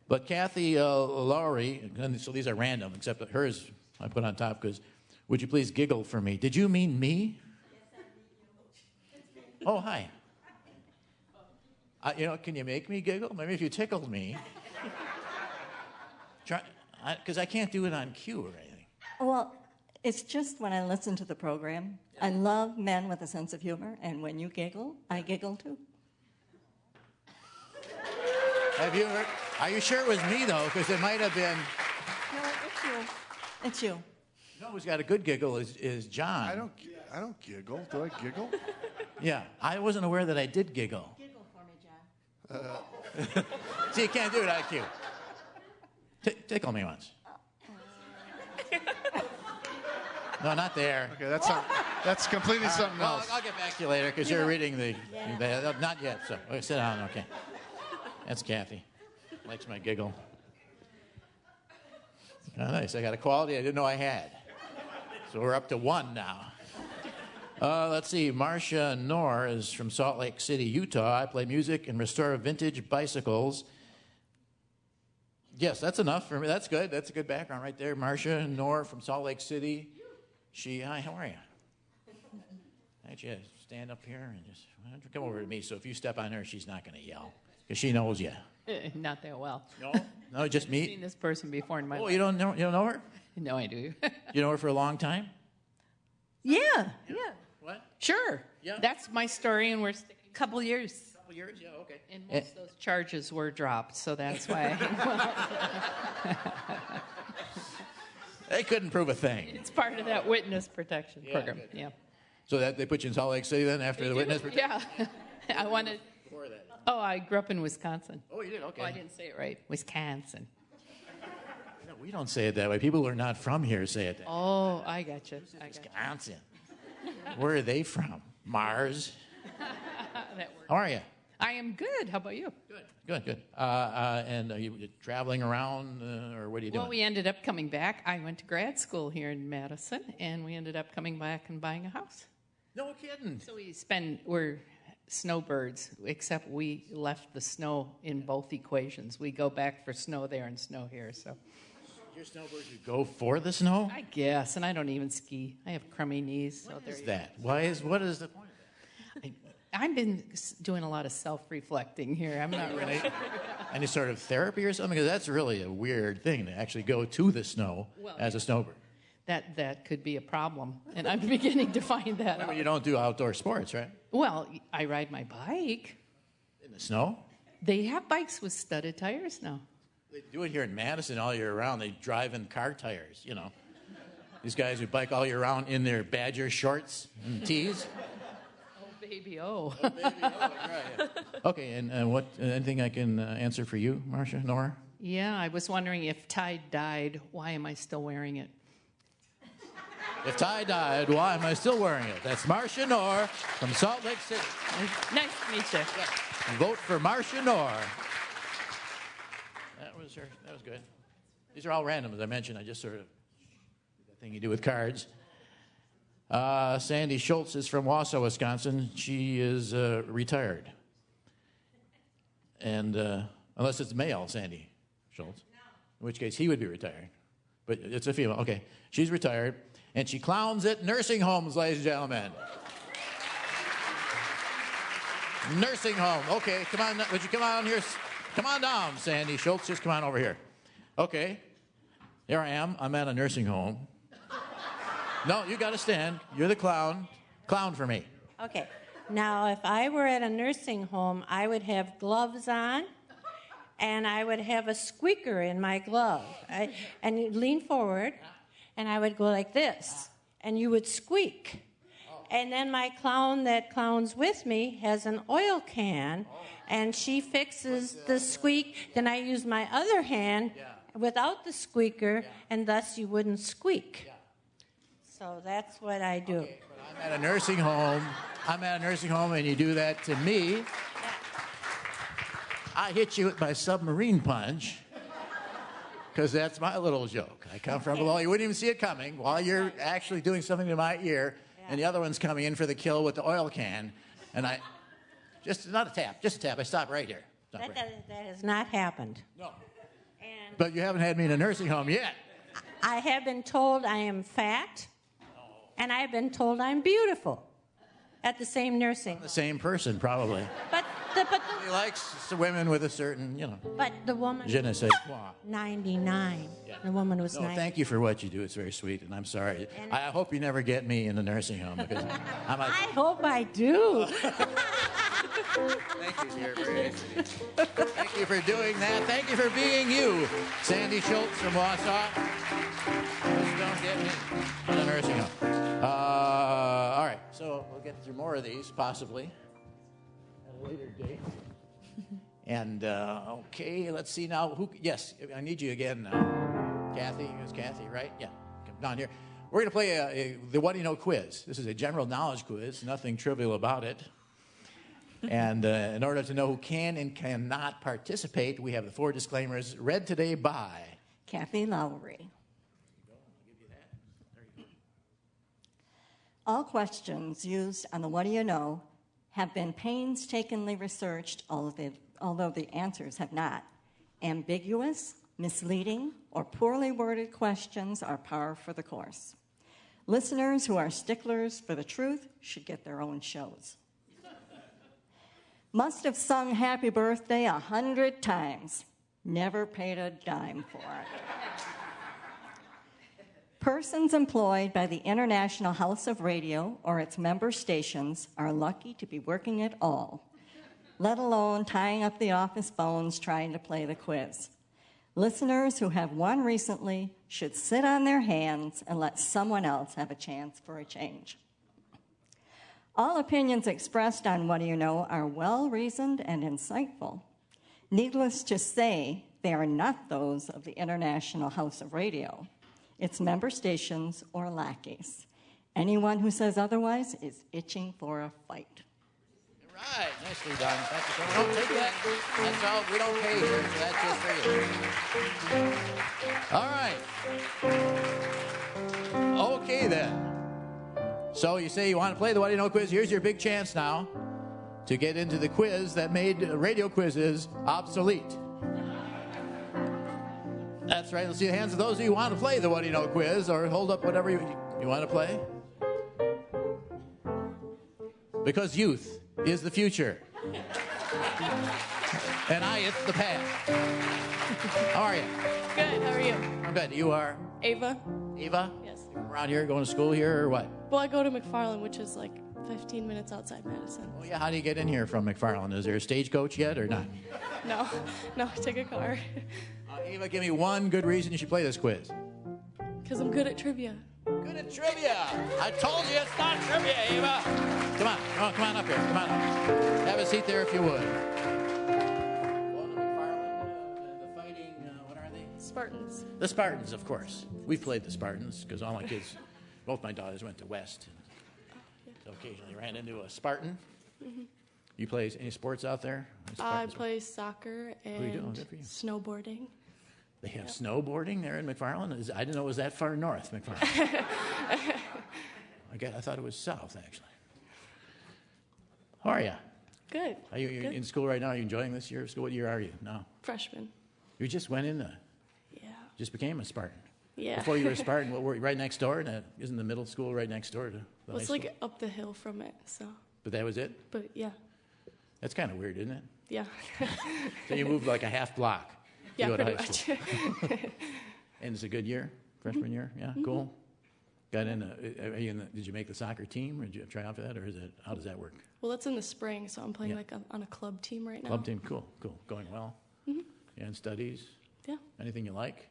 But Kathy Lowry, and so these are random, except that hers I put on top because, would you please giggle for me? Did you mean me? Yes, I mean you. Oh, hi. Can you make me giggle? Maybe if you tickled me. Because I can't do it on cue or anything. Well, it's just when I listen to the program, I love men with a sense of humor, and when you giggle, I giggle too. Have you heard? Are you sure it was me, though? Because it might have been... No, it's you. It's you. You know who's got a good giggle is John. I don't giggle. Do I giggle? Yeah, I wasn't aware that I did giggle. Giggle for me, John. See, you can't do it on cue. Tickle me once. No, not there. Okay, that's completely something else. I'll get back to you later because you're reading the not yet. So sit down. Okay, that's Kathy. Likes my giggle. Oh, nice. I got a quality I didn't know I had. So we're up to 1 now. Let's see. Marcia Knorr is from Salt Lake City, Utah. I play music and restore vintage bicycles. Yes, that's enough for me. That's good. That's a good background right there. Marcia Knorr from Salt Lake City. Hi, how are you? Why don't you stand up here and just come over to me? So if you step on her, she's not going to yell because she knows you. Not that well. No, just me. I've seen this person before in my life. You don't know her? No, I do. You know her for a long time? Yeah. What? Sure. Yeah. That's my story, and we're sticking a couple years. Couple years? Yeah, okay. And most of those charges were dropped, so that's why. They couldn't prove a thing. It's part of that witness protection program. Good. Yeah. So that they put you in Salt Lake City then after the witness protection? Yeah. I wanted. Before that. Oh, I grew up in Wisconsin. Oh, you did? Okay. Oh, I didn't say it right. Wisconsin. No, we don't say it that way. People who are not from here say it that way. Oh, I got you. Wisconsin. Where are they from? Mars? That worked. How are you? I am good. How about you? Good. And are you traveling around, or what are you doing? Well, we ended up coming back. I went to grad school here in Madison, and we ended up coming back and buying a house. No kidding. So we're snowbirds, except we left the snow in both equations. We go back for snow there and snow here, so. You're snowbirds who go for the snow? I guess, and I don't even ski. I have crummy knees. So What there is you that? What is the point of that? I've been doing a lot of self-reflecting here. I'm not really. Any sort of therapy or something? Because that's really a weird thing to actually go to the snow as a snowbird. That could be a problem, and I'm beginning to find that But out. you don't do outdoor sports, right? Well, I ride my bike. In the snow? They have bikes with studded tires now. They do it here in Madison all year round. They drive in car tires, you know. These guys who bike all year round in their Badger shorts and tees. Oh, baby, oh. Right. Okay, and what? Anything I can answer for you, Marcia, Nora? Yeah, I was wondering if Tide died, why am I still wearing it? If Ty died, why am I still wearing it? That's Marcia Knorr from Salt Lake City. Nice to meet you. Vote for Marcia Knorr. That was her. That was good. These are all random, as I mentioned. I just sort of did that thing you do with cards. Sandy Schultz is from Wausau, Wisconsin. She is retired. And unless it's male, Sandy Schultz. In which case he would be retired. But it's a female. Okay. She's retired. And she clowns at nursing homes, ladies and gentlemen. Nursing home. Okay, come on. Would you come on here? Come on down, Sandy Schultz. Just come on over here. Okay. Here I am. I'm at a nursing home. No, you got to stand. You're the clown. Clown for me. Okay. Now, if I were at a nursing home, I would have gloves on, and I would have a squeaker in my glove. And you'd lean forward, and I would go like this, and you would squeak. And then my clown that clowns with me has an oil can, and she fixes the squeak. Then I use my other hand without the squeaker, and thus you wouldn't squeak. So that's what I do. Okay, but I'm at a nursing home. I'm at a nursing home, and you do that to me. I hit you with my submarine punch, because that's my little joke. I come from below. You wouldn't even see it coming while you're actually doing something to my ear, and the other one's coming in for the kill with the oil can. And I, just not a tap, just a tap. I stop right here. Stop right here. That has not happened. No. And But you haven't had me in a nursing home yet. I have been told I am fat, and I have been told I'm beautiful at the same nursing home. The same person, probably. But He likes women with a certain, but the woman je ne sais quoi. 99. The woman was No, 90. thank you for what you do. It's very sweet, and I'm sorry. I hope you never get me in the nursing home, because I might. I hope I do. Thank you, dear. Thank you for doing that. Thank you for being you, Sandy Schultz from Wausau. Just don't get me in the nursing home. All right, so we'll get through more of these, possibly, at a later date. And, okay, let's see now. Yes, I need you again now. Kathy, it's Kathy, right? Yeah, come down here. We're going to play the What Do You Know quiz. This is a general knowledge quiz, nothing trivial about it. And in order to know who can and cannot participate, we have the 4 disclaimers read today by Kathy Lowry. All questions used on the What Do You Know have been painstakingly researched, although the answers have not. Ambiguous, misleading, or poorly worded questions are par for the course. Listeners who are sticklers for the truth should get their own shows. Must have sung Happy Birthday 100 times. Never paid a dime for it. Persons employed by the International House of Radio or its member stations are lucky to be working at all, let alone tying up the office phones trying to play the quiz. Listeners who have won recently should sit on their hands and let someone else have a chance for a change. All opinions expressed on What Do You Know are well-reasoned and insightful. Needless to say, they are not those of the International House of Radio, its member stations, or lackeys. Anyone who says otherwise is itching for a fight. Right, nicely done. Thank you so much. Don't take that. That's all. We don't pay here, so that's just for you. All right. Okay, then. So you say you want to play the What Do You Know quiz. Here's your big chance now to get into the quiz that made radio quizzes obsolete. That's right. Let's see the hands of those of you who want to play the What Do You Know quiz, or hold up whatever you want to play. Because youth is the future. And it's the past. How are you? Good, how are you? I'm good. You are? Ava. Ava? Yes. Around here, going to school here, or what? Well, I go to McFarland, which is like 15 minutes outside Madison. Oh, yeah. How do you get in here from McFarland? Is there a stagecoach yet, or not? No, take a car. Ava, give me one good reason you should play this quiz. Because I'm good at trivia. Good at trivia. I told you it's not trivia, Ava. Come on up here. Come on up. Have a seat there if you would. Going to McFarland, the fighting, what are they? Spartans. The Spartans, of course. We've played the Spartans because all my kids, both my daughters went to West. So occasionally ran into a Spartan. Mm-hmm. You play any sports out there? I play soccer and snowboarding. They have snowboarding there in McFarland? I didn't know it was that far north, McFarland. I thought it was south, actually. How are you? Good. Are you Good. in school right now? Are you enjoying this year of school? What year are you now? Freshman. You just went in Yeah. Just became a Spartan. Yeah. Before you were a Spartan, what were you, right next door? Isn't the middle school right next door to the Well, it's high like school? up the hill from it, so. But that was it? But yeah. That's kind of weird, isn't it? Yeah. So you moved like a half block. Yeah, to go pretty to high school. And it's a good year, freshman year. Yeah, Mm-hmm. cool. Got in. Did you make the soccer team, or did you try out for that, or how does that work? Well, that's in the spring, so I'm playing on a club team right now. Club team, cool. Going well. Mm-hmm. Yeah, and studies. Yeah. Anything you like?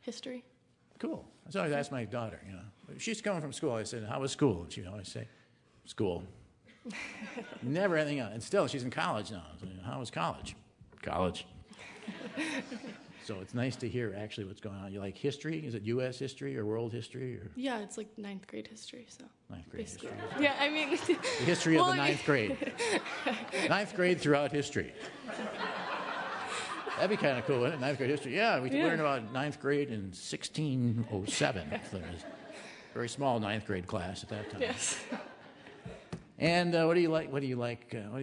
History. Cool. I always ask my daughter. She's coming from school. I said, "How was school?" And she always say, "School." Never anything else. And still, she's in college now. So, how was college? College. So it's nice to hear actually what's going on. You like history? Is it U.S. history or world history? Or Yeah, it's like 9th grade history, so. 9th grade basically. history. Yeah, I mean. The history of the 9th grade. 9th grade throughout history. That'd be kind of cool, wouldn't it? 9th grade history. Yeah, we learned about 9th grade in 1607. So it was a very small 9th grade class at that time. Yes. And what do you like? What do you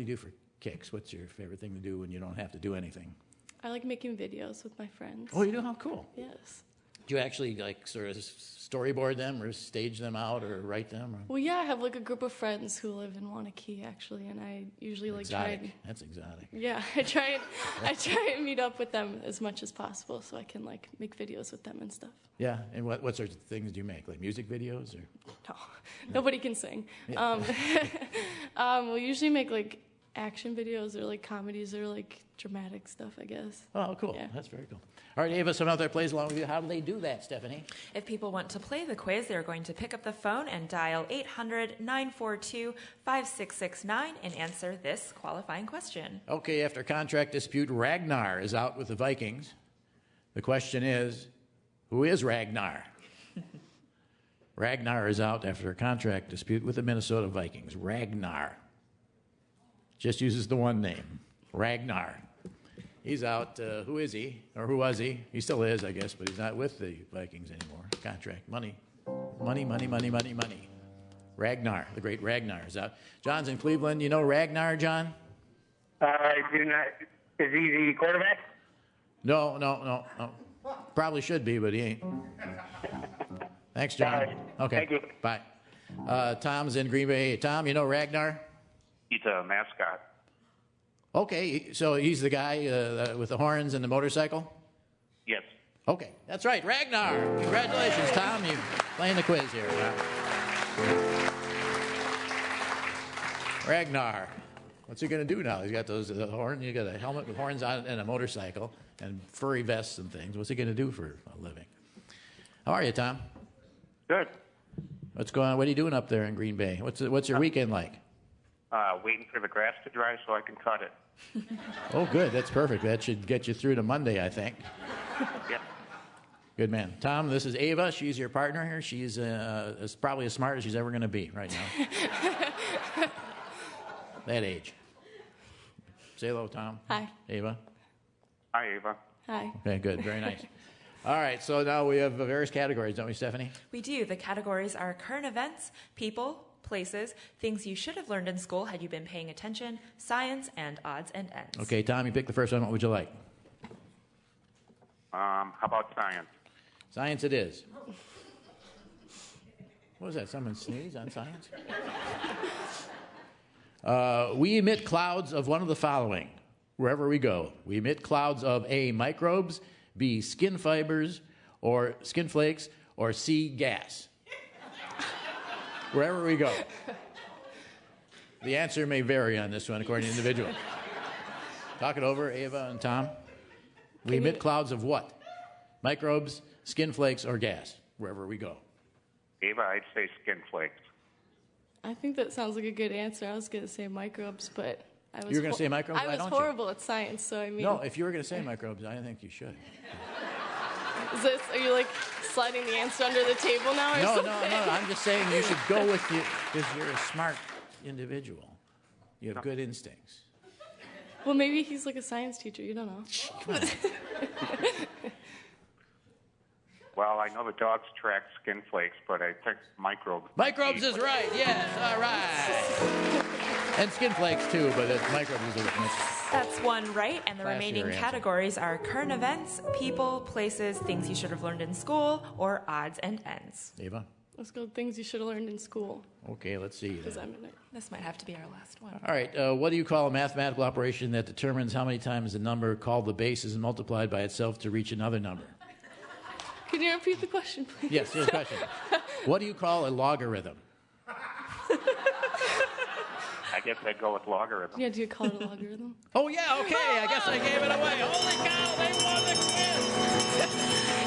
do for kicks? What's your favorite thing to do when you don't have to do anything? I like making videos with my friends. Oh, you do? How cool. Yes. Do you actually sort of storyboard them or stage them out or write them? Or? Well, yeah, I have like a group of friends who live in Wanakee actually, and I usually exotic. try. That's exotic. Yeah, I try and meet up with them as much as possible so I can like make videos with them and stuff. Yeah, and what sorts of things do you make? Like music videos or? No, nobody can sing. Yeah. We usually make like action videos or like comedies or like dramatic stuff, I guess. Oh, cool. Yeah. That's very cool. All right, Ava, someone out there plays along with you. How do they do that, Stephanie? If people want to play the quiz, they're going to pick up the phone and dial 800-942-5669 and answer this qualifying question. Okay, after contract dispute, Ragnar is out with the Vikings. The question is, who is Ragnar? Ragnar is out after a contract dispute with the Minnesota Vikings. Ragnar. Just uses the one name, Ragnar. He's out. Who is he? Or who was he? He still is, I guess, but he's not with the Vikings anymore. Contract. Money. Ragnar, the great Ragnar, is out. John's in Cleveland. You know Ragnar, John? I do not. Is he the quarterback? No. Probably should be, but he ain't. Thanks, John. Okay. Thank you. Bye. Tom's in Green Bay. Tom, you know Ragnar? He's a mascot. Okay, so he's the guy with the horns and the motorcycle? Yes. Okay, that's right, Ragnar. Congratulations, Tom. You're playing the quiz here. Ragnar. What's he going to do now? He's got those horns. You got a helmet with horns on it and a motorcycle and furry vests and things. What's he going to do for a living? How are you, Tom? Good. What's going on? What are you doing up there in Green Bay? What's your weekend like? Waiting for the grass to dry so I can cut it. Oh, good. That's perfect. That should get you through to Monday, I think. Yeah. Good man. Tom, this is Ava. She's your partner here. She's probably as smart as she's ever going to be right now. That age. Say hello, Tom. Hi. Ava. Hi, Ava. Hi. Okay, good. Very nice. All right, so now we have various categories, don't we, Stephanie? We do. The categories are current events, people, places, things you should have learned in school had you been paying attention, science, and odds and ends. Okay, Tom, you pick the first one. What would you like? How about science? Science it is. What was that? Someone sneeze on science? We emit clouds of one of the following wherever we go. We emit clouds of A, microbes, B, skin fibers, or skin flakes, or C, gas. Wherever we go. The answer may vary on this one according to the individual. Talk it over, Ava and Tom. We emit clouds of what? Microbes, skin flakes, or gas, wherever we go. Ava, I'd say skin flakes. I think that sounds like a good answer. I was going to say microbes, but I was. You were going to say microbes? I Why was don't horrible at science, so I mean. No, if you were going to say microbes, I think you should. Are you like sliding the answer under the table now or something? No. I'm just saying you should go with you because you're a smart individual. You have good instincts. Well, maybe he's like a science teacher. You don't know. Well, I know the dogs track skin flakes, but I think microbes. Microbes is right. Yes. All right. And skin flakes too, but microbes is a much. That's one right, and the Classier remaining answer. categories are current events, people, places, things you should have learned in school, or odds and ends. Ava? Let's go with things you should have learned in school. Okay, let's see. Because I'm in it. This might have to be our last one. All right. What do you call a mathematical operation that determines how many times a number called the base is multiplied by itself to reach another number? Can you repeat the question, please? Yes, here's the question. What do you call a logarithm? I guess I'd go with logarithm. Yeah, do you call it a logarithm? Oh, yeah, okay. I guess I gave it away. Holy cow, they won the quiz.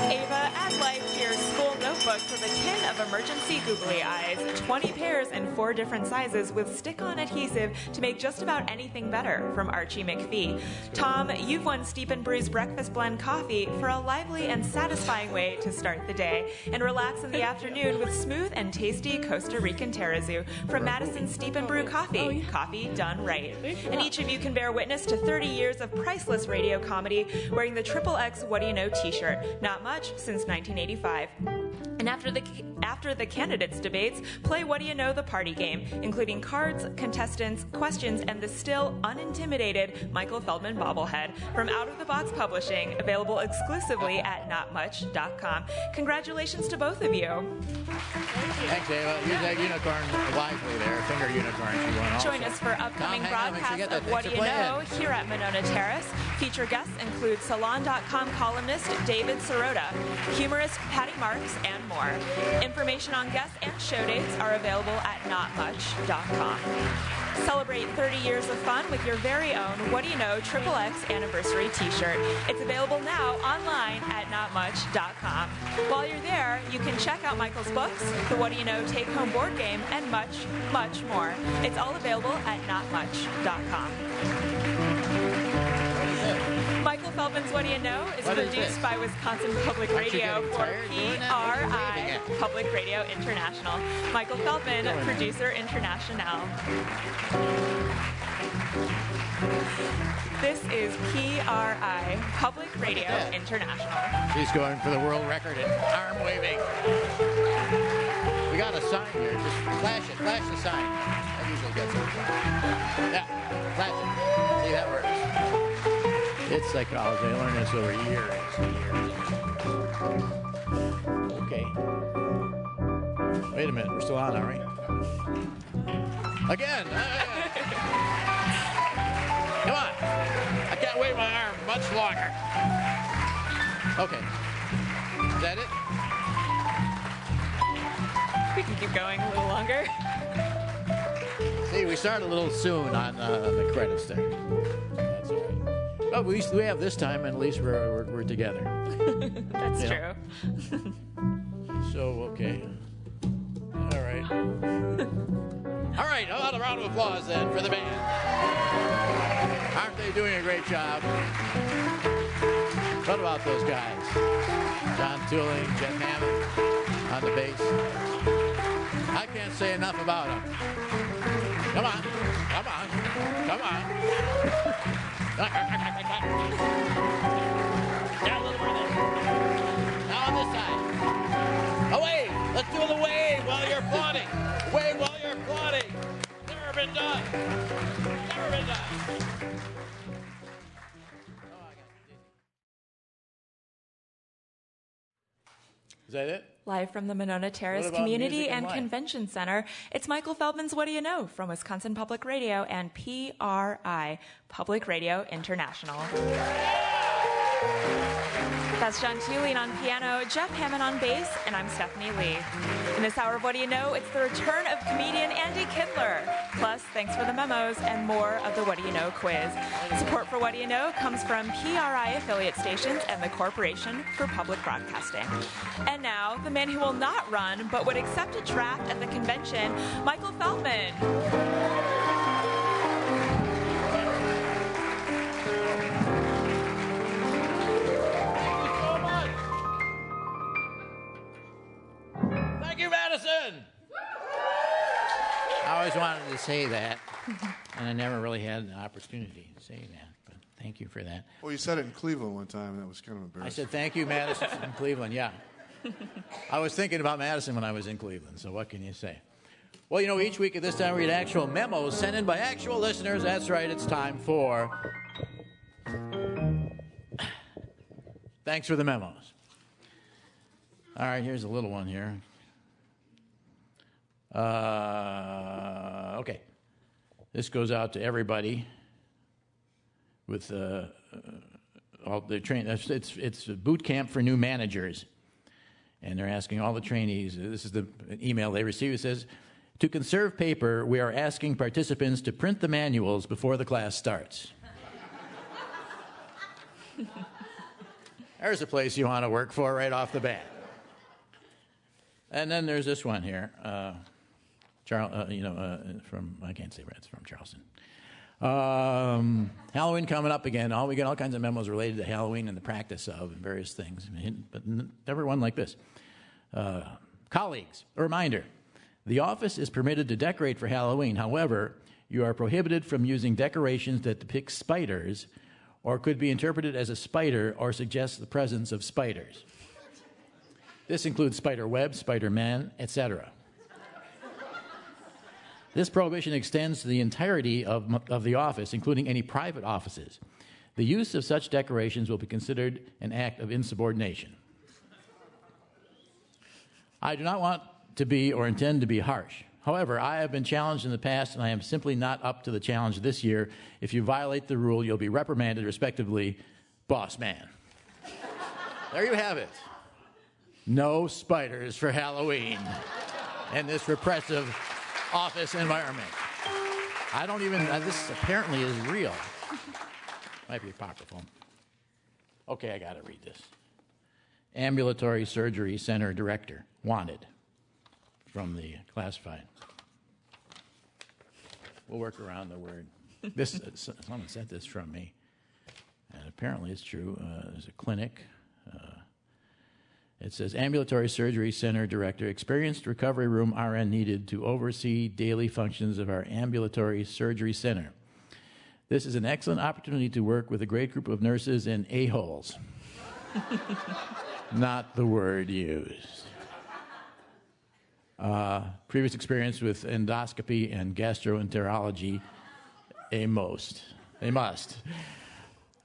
Ava, add life to your school notebook with a tin of emergency googly eyes, 20 pairs in 4 different sizes with stick-on adhesive to make just about anything better from Archie McPhee. Tom, you've won Steep and Brew's Breakfast Blend Coffee for a lively and satisfying way to start the day and relax in the afternoon with smooth and tasty Costa Rican terrazzo from Madison Steep and Brew Coffee. Coffee done right. And each of you can bear witness to 30 years of priceless radio comedy wearing the XXX Whad'ya Know t-shirt. Not much since 1985. And after the candidates debates, play Whad'ya Know the party game, including cards, contestants, questions, and the still unintimidated Michael Feldman bobblehead from Out of the Box Publishing, available exclusively at notmuch.com. Congratulations to both of you. Thanks, Ava. Use that unicorn wisely there. Finger unicorn. She won also. Join us for upcoming Tom, hang on, make sure you broadcasts get of that. Whad'ya Know here at Monona Terrace. Feature guests include Salon.com columnist David Sirota, humorist Patty Marks, and more. Information on guests and show dates are available at notmuch.com. Celebrate 30 years of fun with your very own Whad'ya Know XXX anniversary t-shirt. It's available now online at notmuch.com. While you're there, you can check out Michael's books, the Whad'ya Know take-home board game, and much, much more. It's all available at notmuch.com. Michael Feldman's Whad'ya Know is produced by Wisconsin Public Radio for PRI, Public Radio International. Michael Feldman, producer international. This is PRI, Public Radio International. She's going for the world record in arm waving. We got a sign here. Just flash it. Flash the sign. That usually gets it. Yeah, flash it. See, that works. It's psychology. I learned this over years and years. Okay. Wait a minute. We're still on, aren't we? Again. Come on. I can't wave my arm much longer. Okay. Is that it? We can keep going a little longer. See, we started a little soon on the credits there. That's all right. But we have this time, and at least we're together. That's true. So, okay. All right. All right, how about a round of applause then for the band? Aren't they doing a great job? What about those guys? John Tooling, Jen Hammond on the bass. I can't say enough about them. Come on, come on, come on. Down a little further. Now on this side. A wave. Let's do the wave while you're applauding. Wave while you're applauding. been done. Never been done. Is that it? Live from the Monona Terrace What about Community music and and life? Convention Center, it's Michael Feldman's What Do You Know from Wisconsin Public Radio and PRI, Public Radio International. That's John Tulane on piano, Jeff Hammond on bass, and I'm Stephanie Lee. In this hour of What Do You Know, it's the return of comedian Andy Kindler. Plus, thanks for the memos and more of the What Do You Know quiz. Support for What Do You Know comes from PRI affiliate stations and the Corporation for Public Broadcasting. And now, the man who will not run but would accept a draft at the convention, Michael Feldman. Thank you, Madison. I always wanted to say that, and I never really had an opportunity to say that. But thank you for that. Well, you said it in Cleveland one time, and that was kind of embarrassing. I said thank you, Madison, in Cleveland. Yeah, I was thinking about Madison when I was in Cleveland. So what can you say? Well, you know, each week at this time we read actual memos sent in by actual listeners. That's right. It's time for thanks for the memos. All right, here's a little one here. Okay. This goes out to everybody with all the it's a boot camp for new managers. And they're asking all the trainees, this is the email they received. It says, to conserve paper, we are asking participants to print the manuals before the class starts. There's a place you want to work for right off the bat. And then there's this one here. From, I can't say where it's from, Charleston. Halloween coming up again. We get all kinds of memos related to Halloween and the practice of and various things, but never one like this. Colleagues, a reminder. The office is permitted to decorate for Halloween. However, you are prohibited from using decorations that depict spiders or could be interpreted as a spider or suggest the presence of spiders. This includes spider web, Spider-Man, etc. This prohibition extends to the entirety of the office, including any private offices. The use of such decorations will be considered an act of insubordination. I do not want to be or intend to be harsh. However, I have been challenged in the past, and I am simply not up to the challenge this year. If you violate the rule, you'll be reprimanded, respectively, boss man. There you have it. No spiders for Halloween in this repressive office environment. I don't even, this apparently is real. Might be apocryphal. Okay, I got to read this. Ambulatory Surgery Center Director, wanted, from the classified. We'll work around the word. This, someone sent this from me, and apparently it's true. There's a clinic. It says, Ambulatory Surgery Center Director, experienced recovery room RN needed to oversee daily functions of our ambulatory surgery center. This is an excellent opportunity to work with a great group of nurses and a-holes. Not the word used. Previous experience with endoscopy and gastroenterology, a must.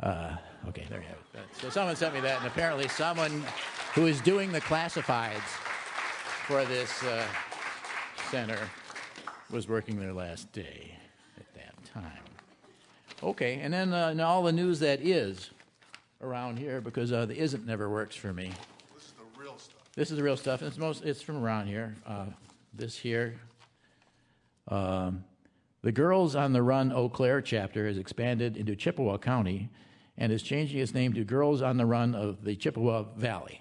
Okay, there you have it. So someone sent me that, and apparently someone who is doing the classifieds for this center was working their last day at that time. Okay, and then all the news that is around here, because the isn't never works for me. This is the real stuff. This is the real stuff, and it's from around here. This here. The Girls on the Run Eau Claire chapter has expanded into Chippewa County and is changing its name to Girls on the Run of the Chippewa Valley.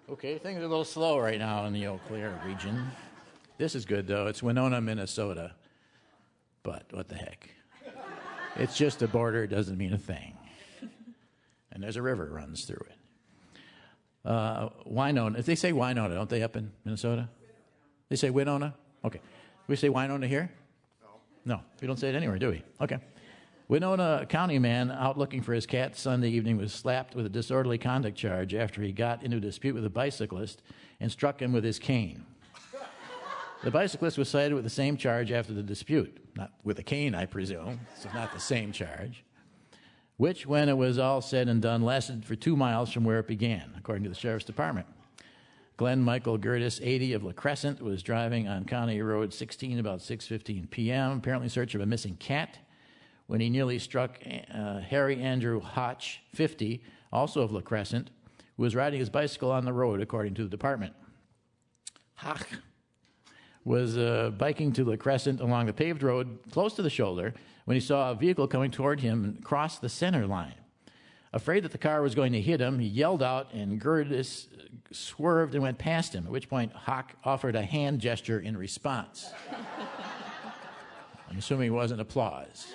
Okay, things are a little slow right now in the Eau Claire region. This is good, though. It's Winona, Minnesota. But what the heck? It's just a border. It doesn't mean a thing. And there's a river runs through it. Winona. They say Winona, don't they, up in Minnesota? They say Winona? Okay. We say Winona here? No, we don't say it anywhere, do we? Okay. Winona County man out looking for his cat Sunday evening was slapped with a disorderly conduct charge after he got into a dispute with a bicyclist and struck him with his cane. The bicyclist was cited with the same charge after the dispute. Not with a cane, I presume. So not the same charge. Which, when it was all said and done, lasted for 2 miles from where it began, according to the Sheriff's Department. Glenn Michael Gertis, 80, of La Crescent, was driving on County Road 16 about 6:15 p.m., apparently in search of a missing cat, when he nearly struck Harry Andrew Hotch, 50, also of La Crescent, who was riding his bicycle on the road, according to the department. Hotch was biking to La Crescent along the paved road close to the shoulder when he saw a vehicle coming toward him and crossed the center line. Afraid that the car was going to hit him, he yelled out, and Gertis swerved and went past him, at which point Hawk offered a hand gesture in response. I'm assuming it wasn't applause.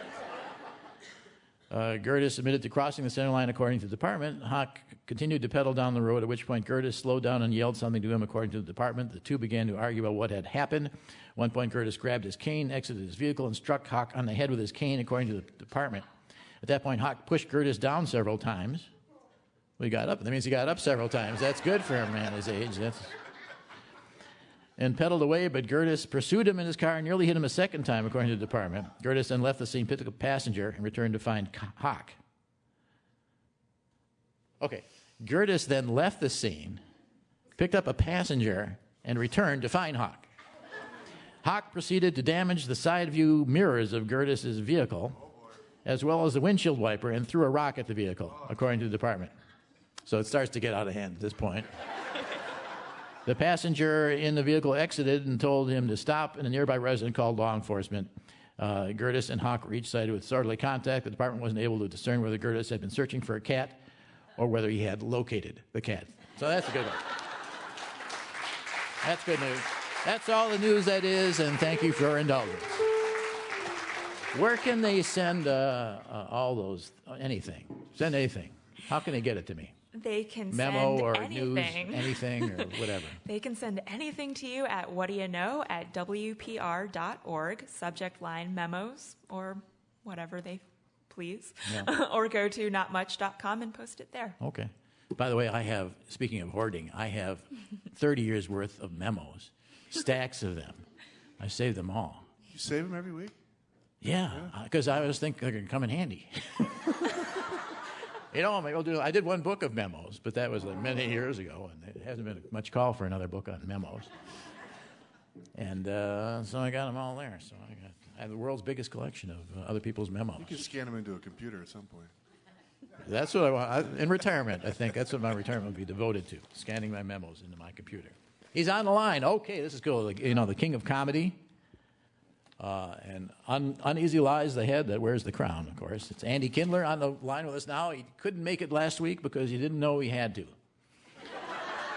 Gertis admitted to crossing the center line according to the department. Hawk continued to pedal down the road, at which point Gertis slowed down and yelled something to him according to the department. The two began to argue about what had happened. At one point, Gertis grabbed his cane, exited his vehicle, and struck Hawk on the head with his cane, according to the department. At that point, Hawk pushed Gertis down several times. Well, he got up. That means he got up several times. That's good for a man his age. And pedaled away, but Gertis pursued him in his car and nearly hit him a second time, according to the department. Gertis then left the scene, picked up a passenger, and returned to find Hawk. Okay. Gertis then left the scene, picked up a passenger, and returned to find Hawk. Hawk proceeded to damage the side view mirrors of Gertis's vehicle, as well as the windshield wiper, and threw a rock at the vehicle, according to the department. So it starts to get out of hand at this point. The passenger in the vehicle exited and told him to stop, and a nearby resident called law enforcement. Gertis and Hawk were each cited with disorderly contact. The department wasn't able to discern whether Gertis had been searching for a cat or whether he had located the cat. So that's a good one. That's good news. That's all the news that is, and thank you for your indulgence. Where can they send all those, anything? Send anything. How can they get it to me? They can Memo send or anything. News, anything or whatever. They can send anything to you at Whad'ya Know at WPR.org, subject line memos, or whatever they please. Yeah. Or go to notmuch.com and post it there. Okay. By the way, I have, speaking of hoarding, I have 30 years worth of memos, stacks of them. I saved them all. You save them every week? Yeah, because I was thinking they're going to come in handy. You know, I did one book of memos, but that was like many years ago, and it hasn't been much call for another book on memos. And so I got them all there. So I have the world's biggest collection of other people's memos. You can scan them into a computer at some point. That's what I want. In retirement, I think that's what my retirement will be devoted to, scanning my memos into my computer. He's on the line. Okay, this is cool. The king of comedy. And Uneasy Lies, the head that wears the crown, of course. It's Andy Kindler on the line with us now. He couldn't make it last week because he didn't know he had to.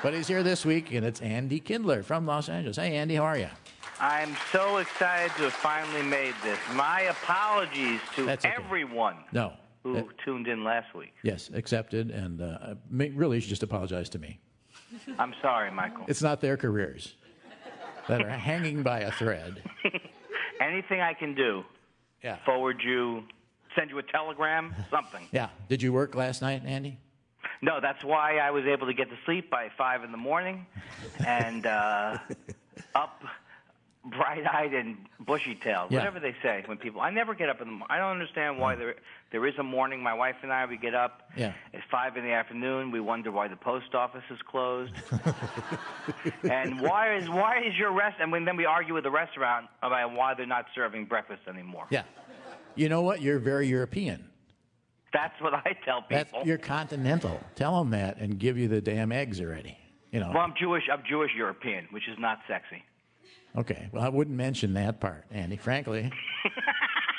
But he's here this week, and it's Andy Kindler from Los Angeles. Hey, Andy, how are you? I'm so excited to have finally made this. My apologies to everyone who tuned in last week. Yes, accepted, and really you should just apologize to me. I'm sorry, Michael. It's not their careers that are hanging by a thread. Anything I can do, forward you, send you a telegram, something. Yeah. Did you work last night, Andy? No, that's why I was able to get to sleep by 5 in the morning and up bright-eyed and bushy-tailed, whatever they say when people. I never get up in the morning. I don't understand why there is a morning. My wife and I, we get up at 5 in the afternoon. We wonder why the post office is closed. And why is your rest? And then we argue with the restaurant about why they're not serving breakfast anymore. Yeah. You know what? You're very European. That's what I tell people. You're continental. Tell them that and give you the damn eggs already. You know. Well, I'm Jewish European, which is not sexy. Okay. Well, I wouldn't mention that part, Andy, frankly.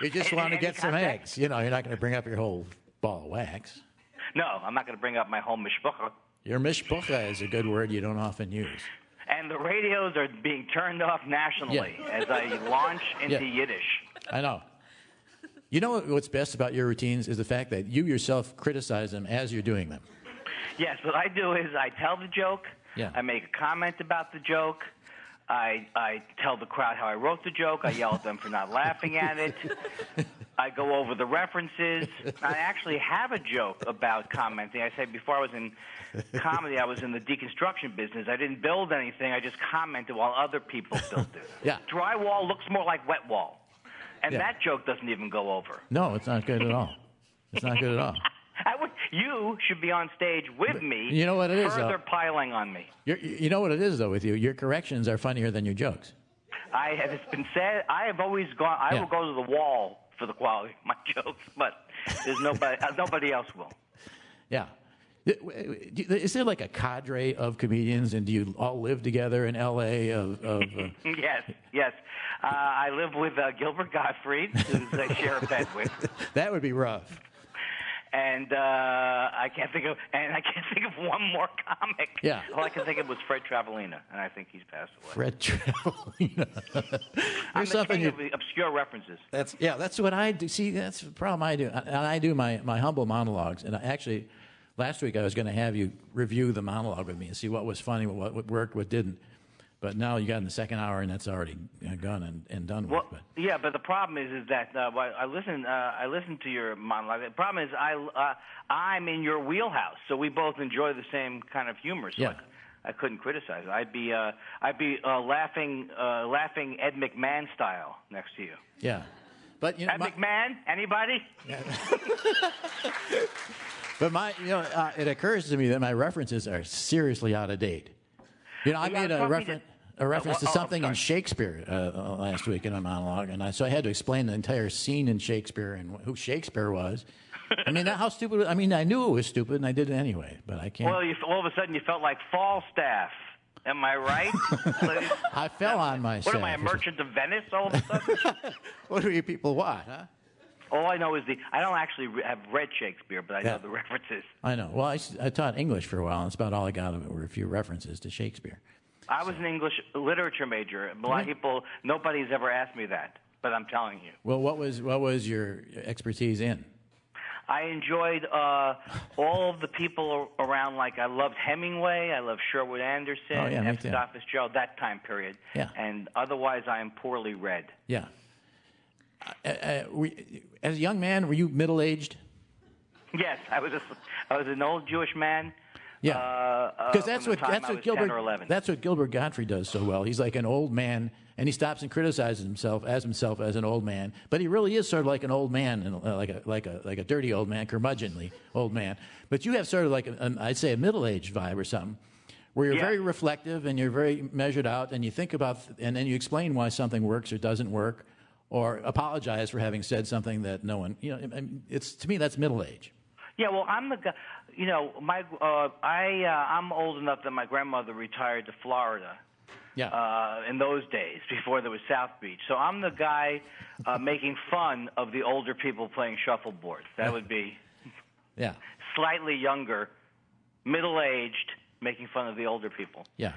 You just want to get some eggs. You know, you're not going to bring up your whole ball of wax. No, I'm not going to bring up my whole mishpucha. Your mishpucha is a good word you don't often use. And the radios are being turned off nationally as I launch into Yiddish. I know. You know what's best about your routines is the fact that you yourself criticize them as you're doing them. Yes, what I do is I tell the joke. Yeah. I make a comment about the joke. I tell the crowd how I wrote the joke. I yell at them for not laughing at it. I go over the references. I actually have a joke about commenting. I say before I was in comedy, I was in the deconstruction business. I didn't build anything. I just commented while other people built it. Yeah. Drywall looks more like wet wall. And Yeah. that joke doesn't even go over. No, it's not good at all. It's not good at all. You should be on stage with me. You know what it is, further though? piling on me. You know what it is, though, with you? Your corrections are funnier than your jokes. It's been said. I have always gone. I Yeah. will go to the wall for the quality of my jokes, but there's nobody else will. Yeah. Is there like a cadre of comedians, and do you all live together in L.A.? Yes. I live with Gilbert Gottfried, who I share a bed with. That would be rough. And I can't think of one more comic. Yeah. All I can think of was Fred Travalena, and I think he's passed away. Fred Travalena. I'm the king of the obscure references. That's what I do. See, that's the problem I do. And I do my humble monologues. And actually, last week I was going to have you review the monologue with me and see what was funny, what worked, what didn't. But now you got in the second hour, and that's already gone and done with. But. Yeah, but the problem is that I listen to your monologue. The problem is I'm in your wheelhouse, so we both enjoy the same kind of humor. So Yeah. I couldn't criticize it. I'd be laughing Ed McMahon style next to you. Yeah, but Ed McMahon, anybody? Yeah. But it occurs to me that my references are seriously out of date. I made a reference to something in Shakespeare last week in a monologue, and so I had to explain the entire scene in Shakespeare and who Shakespeare was. I mean, how stupid. I mean, I knew it was stupid, and I did it anyway, but I can't. Well, all of a sudden you felt like Falstaff. Am I right? I fell on myself. What am I, a merchant of Venice all of a sudden? What do you people want, huh? All I know is I don't actually have read Shakespeare, but I know the references. I know. Well, I taught English for a while, and that's about all I got of it were a few references to Shakespeare. I was an English literature major. A lot of people, nobody's ever asked me that, but I'm telling you. Well, what was your expertise in? I enjoyed all of the people around. Like I loved Hemingway, I loved Sherwood Anderson, F. Scott Fitzgerald, that time period. Yeah. And otherwise, I am poorly read. Yeah. As a young man, were you middle-aged? Yes, I was an old Jewish man. Yeah, because that's what Gilbert Gottfried does so well. He's like an old man, and he stops and criticizes himself as an old man. But he really is sort of like an old man, and like a dirty old man, curmudgeonly old man. But you have sort of like I'd say a middle-aged vibe or something, where you're very reflective and you're very measured out, and you think about, and then you explain why something works or doesn't work, or apologize for having said something that no one. It's to me that's middle age. Yeah, well, I'm the guy. I'm old enough that my grandmother retired to Florida. Yeah. In those days, before there was South Beach. So I'm the guy making fun of the older people playing shuffleboard. That would be slightly younger, middle-aged, making fun of the older people. Yeah.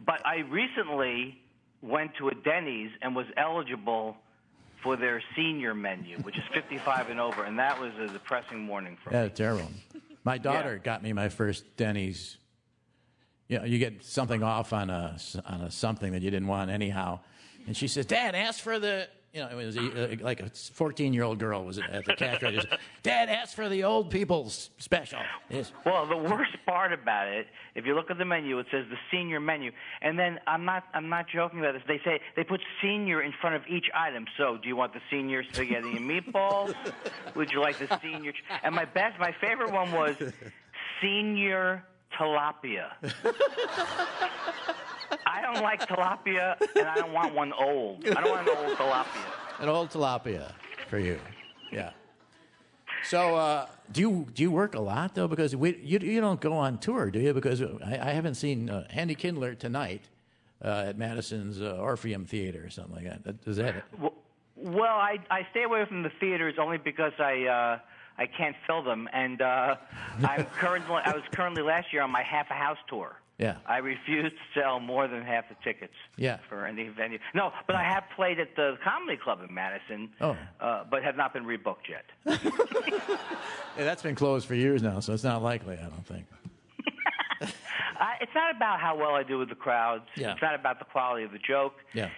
But I recently went to a Denny's and was eligible for their senior menu, which is 55 and over, and that was a depressing morning for me. Yeah, terrible. My daughter got me my first Denny's. You get something off on a something that you didn't want anyhow, and she says, "Dad, ask for the." It was like a 14-year-old girl was at the cash register. Dad, ask for the old people's special. Yes. Well, the worst part about it, if you look at the menu, it says the senior menu, and then I'm not joking about this. They put senior in front of each item. So, do you want the senior spaghetti and meatballs? Would you like the senior? And my favorite one was senior tilapia. I don't like tilapia, and I don't want one old. I don't want an old tilapia. An old tilapia for you, yeah. So, do you work a lot though? Because you don't go on tour, do you? Because I haven't seen Andy Kindler tonight at Madison's Orpheum Theater or something like that. Is that it? Well, I stay away from the theaters only because I can't fill them, and I was currently last year on my half a house tour. Yeah. I refuse to sell more than half the tickets for any venue. No, but I have played at the Comedy Club in Madison, but have not been rebooked yet. Yeah, that's been closed for years now, so it's not likely, I don't think. It's not about how well I do with the crowds. Yeah. It's not about the quality of the joke. Yeah.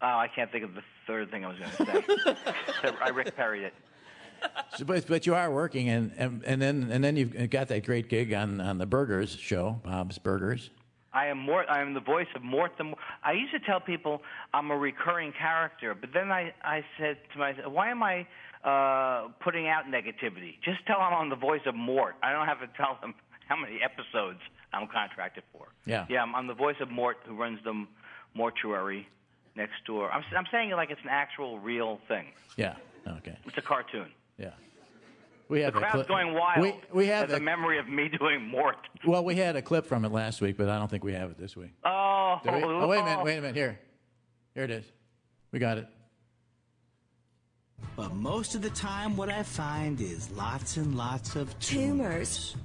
I can't think of the third thing I was going to say. So I Rick Perried it. So, but you are working, and then you've got that great gig on the Burgers show, Bob's Burgers. I am the voice of Mort. I used to tell people I'm a recurring character, but then I said to myself, why am I putting out negativity? Just tell them I'm the voice of Mort. I don't have to tell them how many episodes I'm contracted for. Yeah. Yeah, I'm the voice of Mort, who runs the mortuary next door. I'm saying it like it's an actual real thing. Yeah. Okay. It's a cartoon. Yeah. We have the crowd's going wild. We have the memory of me doing Mort. Well, we had a clip from it last week, but I don't think we have it this week. Oh, wait a minute. Here it is. We got it. But most of the time, what I find is lots and lots of tumors.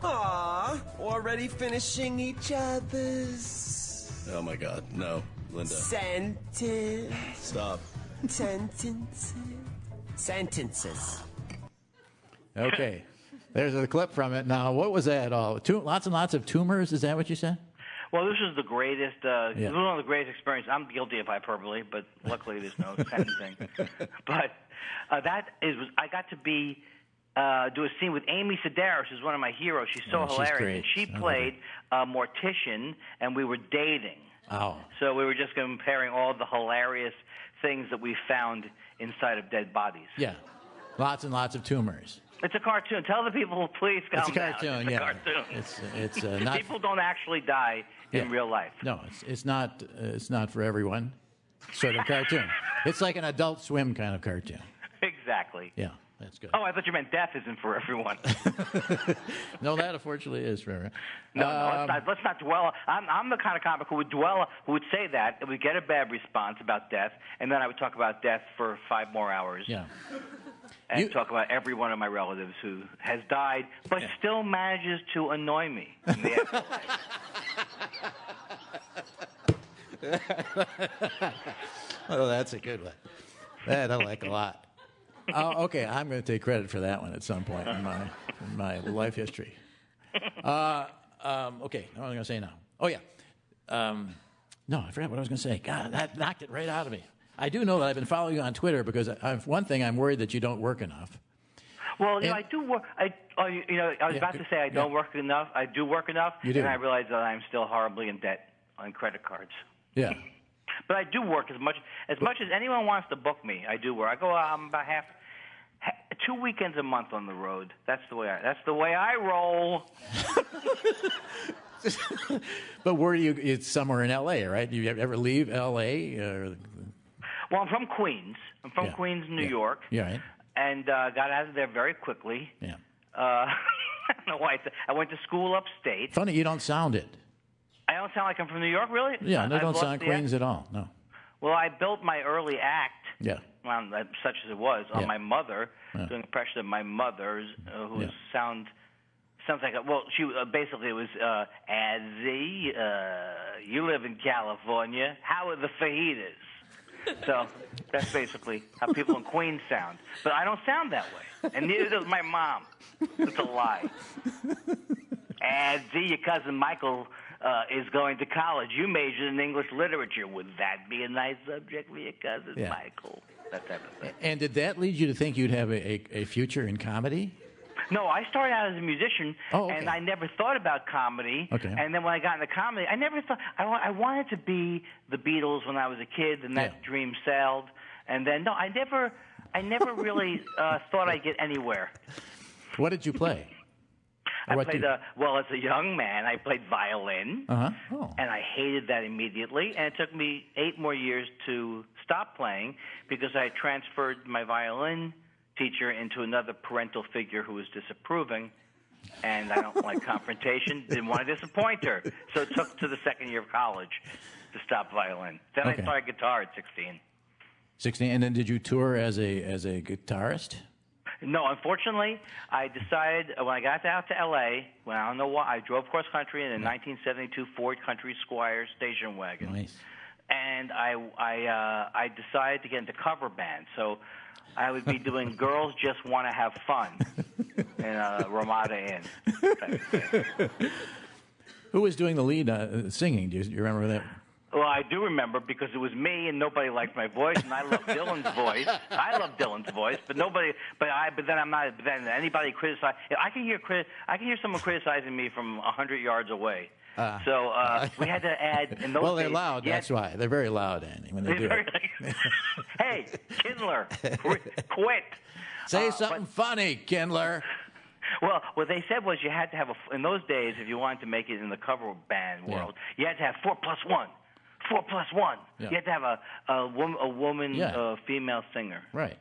Aw, already finishing each other's... Oh, my God. No, Linda. Sentence. Stop. Sentences. Okay. There's a clip from it. Now, what was that all? Lots and lots of tumors? Is that what you said? Well, this is the greatest, this is one of the greatest experiences. I'm guilty of hyperbole, but luckily there's no sentencing. But I got to be do a scene with Amy Sedaris, who's one of my heroes. She's so hilarious. She's great. And she played a mortician, and we were dating. Oh. So we were just comparing all the hilarious things that we found inside of dead bodies. Yeah. Lots and lots of tumors. It's a cartoon. Tell the people, please calm It's a cartoon, down. It's yeah. a cartoon. It's not. People don't actually die in real life. No, it's not. It's not for everyone. Sort of cartoon. It's like an Adult Swim kind of cartoon. Exactly. Yeah, that's good. Oh, I thought you meant death isn't for everyone. No, that unfortunately is for everyone. No, let's not dwell. I'm the kind of comic who would say that, and would get a bad response about death, and then I would talk about death for 5 more hours. Yeah. And talk about every one of my relatives who has died, but still manages to annoy me in the afterlife. Oh, that's a good one. That I like a lot. Oh, okay, I'm going to take credit for that one at some point in my life history. Okay, what am I going to say now? Oh, yeah. No, I forgot what I was going to say. God, that knocked it right out of me. I do know that I've been following you on Twitter because one thing, I'm worried that you don't work enough. Well, I do work. I was about to say I don't work enough. I do work enough, You do. and I realize that I'm still horribly in debt on credit cards. Yeah. But I do work as much as anyone wants to book me. I do work. I go about 2 weekends a month on the road. That's the way I roll. But where do you? It's somewhere in L.A., right? Do you ever leave L.A.? Well, I'm from Queens. I'm from Queens, New York. Yeah, right. And got out of there very quickly. Yeah. I don't know why. I went to school upstate. Funny, you don't sound it. I don't sound like I'm from New York, really? Yeah, they don't sound Queens at all. No. Well, I built my early act, Yeah. well, such as it was, on my mother, Yeah. doing an impression of my mother's, who sounds like she basically it was Azzy, you live in California. How are the fajitas? So that's basically how people in Queens sound. But I don't sound that way, and neither does my mom. It's a lie. Azzy, your cousin Michael is going to college. You majored in English literature. Would that be a nice subject for your cousin Michael? That type of thing. And did that lead you to think you'd have a future in comedy? No, I started out as a musician, and I never thought about comedy. Okay. And then when I got into comedy, I never thought I wanted to be the Beatles when I was a kid, and that dream sailed. And then I never really thought I'd get anywhere. What did you play? I played as a young man, I played violin, and I hated that immediately. And it took me 8 more years to stop playing because I transferred my violin teacher into another parental figure who was disapproving, and I don't like confrontation, didn't want to disappoint her. So it took to the second year of college to stop violin. Then I started guitar at 16. 16, and then did you tour as a guitarist? No, unfortunately, I decided when I got out to L.A., when I don't know why, I drove cross country in a 1972 Ford Country Squire station wagon. Nice. and I decided to get into cover band. So I would be doing "Girls Just Want to Have Fun" in Ramada Inn. Who was doing the lead singing? Do you remember that? Well, I do remember because it was me, and nobody liked my voice, and I love Dylan's voice. I love Dylan's voice, but nobody. But then I'm not. But then anybody criticize. I can hear someone criticizing me from 100 yards away. So we had to add in those well, they're days, loud. That's why they're very loud, Andy, when they do it. Hey, Kindler, quit. Say something funny, Kindler. Well, what they said was you had to have in those days, if you wanted to make it in the cover band world, you had to have 4 + 1. 4 + 1. Yeah. You had to have a woman, female singer. Right.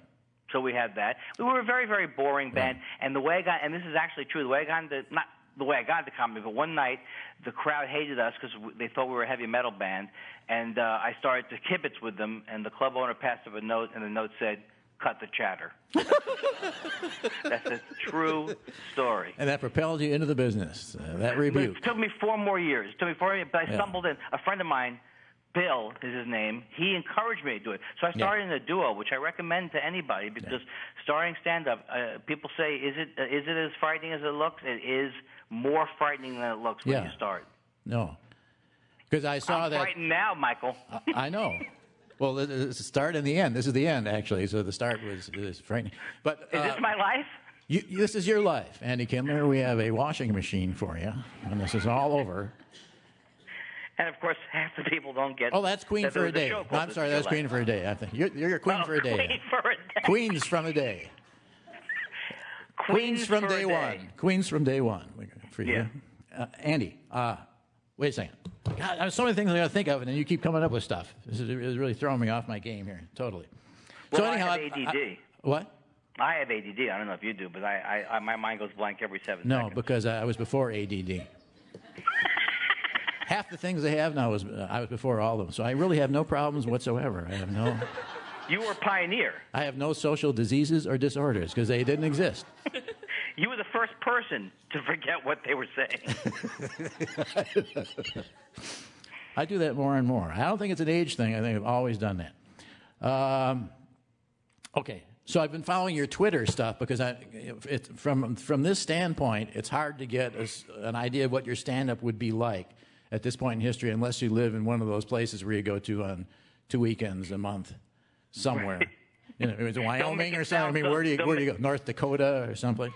So we had that. We were a very, very boring band, and the way I got, and this is actually true, the way I got into, not the way I got into comedy, but one night the crowd hated us because they thought we were a heavy metal band, and I started to kibitz with them, and the club owner passed up a note, and the note said, "Cut the chatter." That's a true story. And that propelled you into the business. That rebuke. It took me 4 more years. It took me 4 years, but I stumbled in. A friend of mine, Bill is his name, he encouraged me to do it. So I started in a duo, which I recommend to anybody because starting stand-up, people say, is it as frightening as it looks? It is more frightening than it looks when you start. No. Because I saw I'm frightened now, Michael. I know. Well, it's the start and the end. This is the end, actually. So the start is frightening. But is this my life? This is your life, Andy Kindler. We have a washing machine for you, and this is all over. And of course, half the people don't get. Oh, that's Queen for a Day. No, I'm sorry, that's Queen for a Day. I think you're your Queen for a Day. Queen for a Day. Queens from a day. Queens from day one. Queens from day one for you. Andy, wait a second. God, there's so many things I got to think of, and then you keep coming up with stuff. This is really throwing me off my game here, totally. Well, so anyhow, I have ADD. What? I have ADD. I don't know if you do, but my mind goes blank every 7 No, seconds. because I was before ADD. Half the things I have now I was before all of them, so I really have no problems whatsoever. I have no. You were a pioneer. I have no social diseases or disorders because they didn't exist. You were the first person to forget what they were saying. I do that more and more. I don't think it's an age thing. I think I've always done that. Okay, so I've been following your Twitter stuff because from this standpoint, it's hard to get an idea of what your stand-up would be like at this point in history unless you live in one of those places where you go to on 2 weekends a month somewhere. Right. You know, is it Wyoming or something? I mean, where do you go? North Dakota or someplace?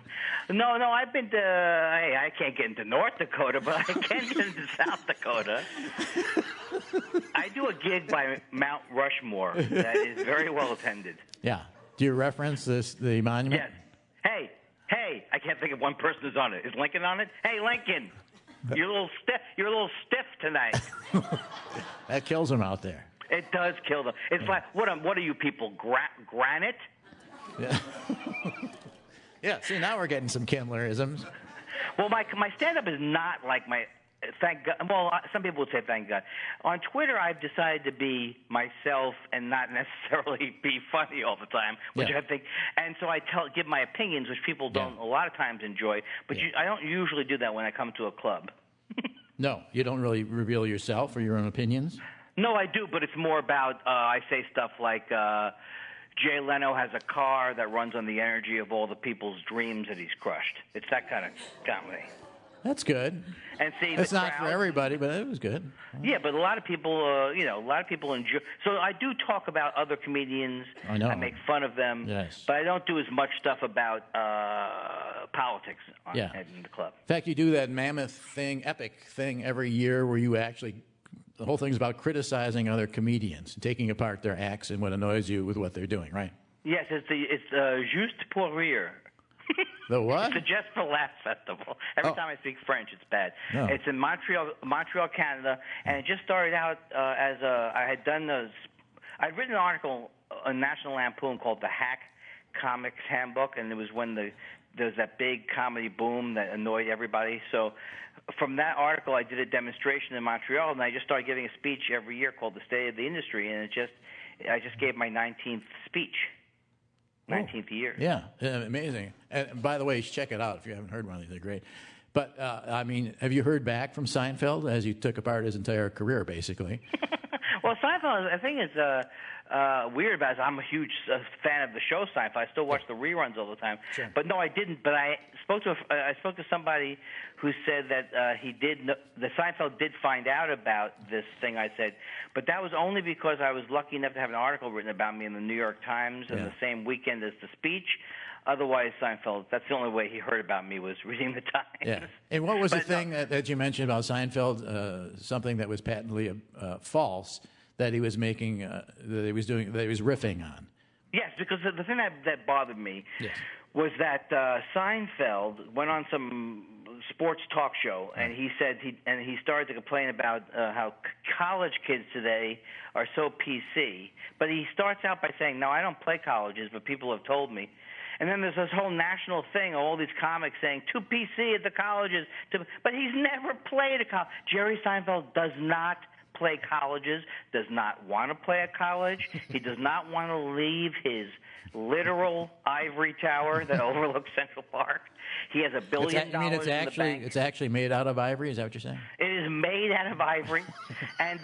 No, I've been to. I can't get into North Dakota, but I can get into South Dakota. I do a gig by Mount Rushmore that is very well attended. Yeah. Do you reference the monument? Yes. Hey! I can't think of one person who's on it. Is Lincoln on it? Hey, Lincoln! You're a little stiff tonight. That kills them out there. It does kill them. It's like, what are you people, granite? Yeah. Yeah, see, now we're getting some Kindlerisms. Well, my stand-up is not like my, thank God. Well, some people would say thank God. On Twitter, I've decided to be myself and not necessarily be funny all the time, which I think, and so I give my opinions, which people don't a lot of times enjoy, but I don't usually do that when I come to a club. No, you don't really reveal yourself or your own opinions? No, I do, but it's more about, I say stuff like, Jay Leno has a car that runs on the energy of all the people's dreams that he's crushed. It's that kind of comedy. That's good. And see, it's not for everybody, but it was good. Yeah, but a lot of people, enjoy. So I do talk about other comedians. I know. I make fun of them. Yes. But I don't do as much stuff about politics in the club. In fact, you do that mammoth thing, epic thing every year where you actually. The whole thing's about criticizing other comedians, taking apart their acts and what annoys you with what they're doing, right? Yes, it's Juste pour rire. The what? It's a Just for Laughs festival. Every time I speak French, it's bad. No. It's in Montreal, Canada, and it just started out as I'd written an article on National Lampoon called The Hack Comics Handbook, and it was when there's that big comedy boom that annoyed everybody. So from that article, I did a demonstration in Montreal, and I just started giving a speech every year called The State of the Industry, and I just gave my 19th speech. 19th year. Yeah, amazing. And by the way, check it out if you haven't heard one of these. They're great. But, I mean, have you heard back from Seinfeld as you took apart his entire career, basically? Well, Seinfeld, I think, is weird about it. I'm a huge fan of the show Seinfeld. I still watch the reruns all the time. Sure. But no, I didn't. But I spoke to somebody who said that the Seinfeld did find out about this thing I said, but that was only because I was lucky enough to have an article written about me in the New York Times in the same weekend as the speech. Otherwise, Seinfeld, that's the only way he heard about me, was reading the Times. Yeah. And what was the thing that you mentioned about Seinfeld? Something that was patently false that he was making, that he was riffing on. Yes, because the thing that bothered me was that Seinfeld went on some sports talk show, and he said he started to complain about how college kids today are so PC. But he starts out by saying, "No, I don't play colleges, but people have told me." And then there's this whole national thing, all these comics saying, too PC at the colleges. But he's never played a college. Jerry Seinfeld does not play colleges, does not want to play a college. He does not want to leave his literal ivory tower that overlooks Central Park. He has $1 billion in the bank. It's actually made out of ivory? Is that what you're saying? It is made out of ivory. and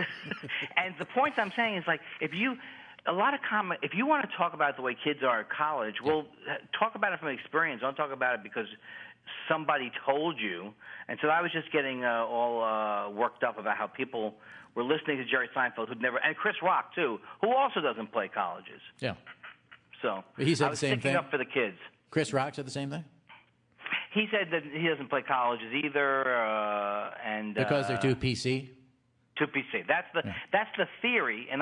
the point I'm saying is, like, if you want to talk about the way kids are at college, well, talk about it from experience. Don't talk about it because somebody told you. And so I was just getting all worked up about how people were listening to Jerry Seinfeld, and Chris Rock, too, who also doesn't play colleges. Yeah. So he said I was the same sticking thing up for the kids. Chris Rock said the same thing? He said that he doesn't play colleges either. Because they're too PC? Too PC. That's the theory. And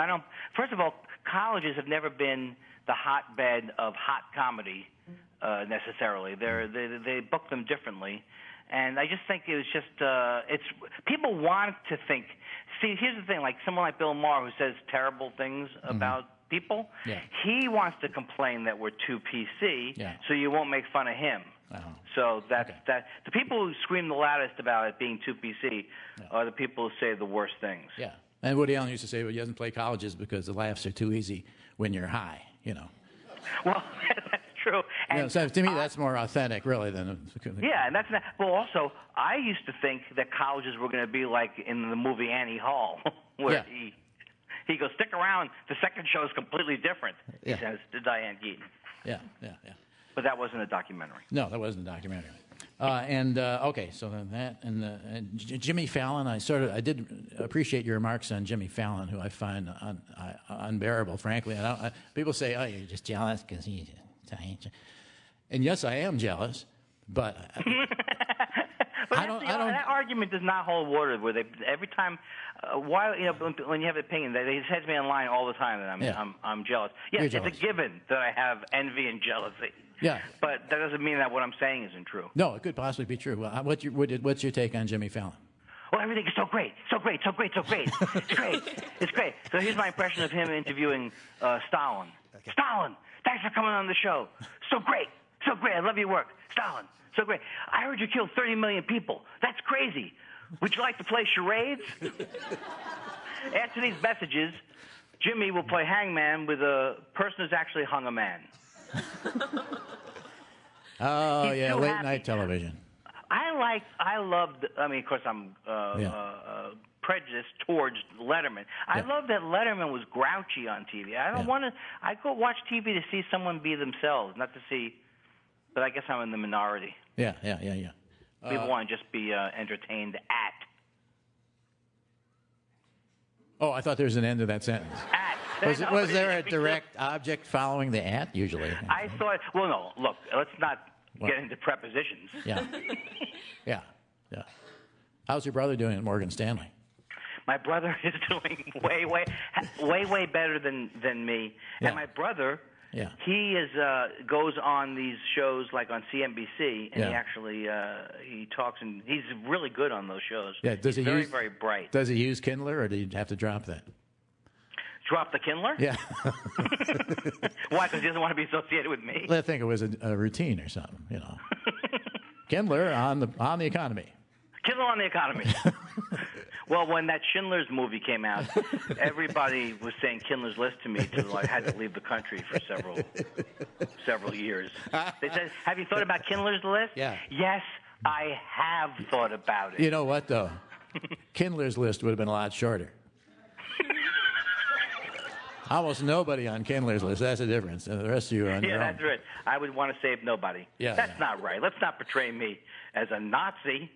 first of all, colleges have never been the hotbed of hot comedy necessarily. They book them differently. And I just think it was just people want to think. See, here's the thing: like someone like Bill Maher, who says terrible things about people, he wants to complain that we're too PC, so you won't make fun of him. So that the people who scream the loudest about it being too PC are the people who say the worst things. Yeah. And Woody Allen used to say, well, he doesn't play colleges because the laughs are too easy when you're high, you know. Well, that's true. And so to me, that's more authentic, really, than... Yeah, and that's not... Well, also, I used to think that colleges were going to be like in the movie Annie Hall, where he goes, stick around, the second show is completely different, he says to Diane Keaton. Yeah. But that wasn't a documentary. No, that wasn't a documentary. Okay, so then that and Jimmy Fallon. I did appreciate your remarks on Jimmy Fallon, who I find unbearable, frankly. People say, "Oh, you're just jealous because he's Italian." And yes, I am jealous, but I don't. That argument does not hold water. Where they every time, when you have an opinion, they say to me online all the time that I'm jealous. Yes, it's a given that I have envy and jealousy. Yeah, but that doesn't mean that what I'm saying isn't true. No, it could possibly be true. Well, what's your take on Jimmy Fallon? Well, everything is so great. It's great. So here's my impression of him interviewing Stalin. Okay. Stalin, thanks for coming on the show. So great. I love your work. Stalin, so great. I heard you killed 30 million people. That's crazy. Would you like to play charades? After these messages, Jimmy will play hangman with a person who's actually hung a man. Oh, yeah, late night television. Of course, I'm prejudiced towards Letterman. I love that Letterman was grouchy on TV. I go watch TV to see someone be themselves, not to see, but I guess I'm in the minority. Yeah. People want to just be entertained at. Oh, I thought there was an end to that sentence. At. Was there a direct object following the at, usually? I thought, well, no, look, let's not get into prepositions. Yeah. How's your brother doing at Morgan Stanley? My brother is doing way better than me. Yeah. And my brother, he goes on these shows like on CNBC, and he actually he talks, and he's really good on those shows. Yeah, he's very bright. Does he use Kindler, or do you have to drop that? Drop the Kindler? Yeah. Why? Because he doesn't want to be associated with me. I think it was a routine or something, you know. Kindler on the economy. Kindler on the economy. Well, when that Schindler's movie came out, everybody was saying Kindler's List to me till I had to leave the country for several years. They said, "Have you thought about Kindler's List?" Yeah. Yes, I have thought about it. You know what, though? Kindler's List would have been a lot shorter. Almost nobody on Kindler's list. That's the difference. The rest of you are on your own. Yeah, that's right. I would want to save nobody. Yeah, that's not right. Let's not portray me as a Nazi.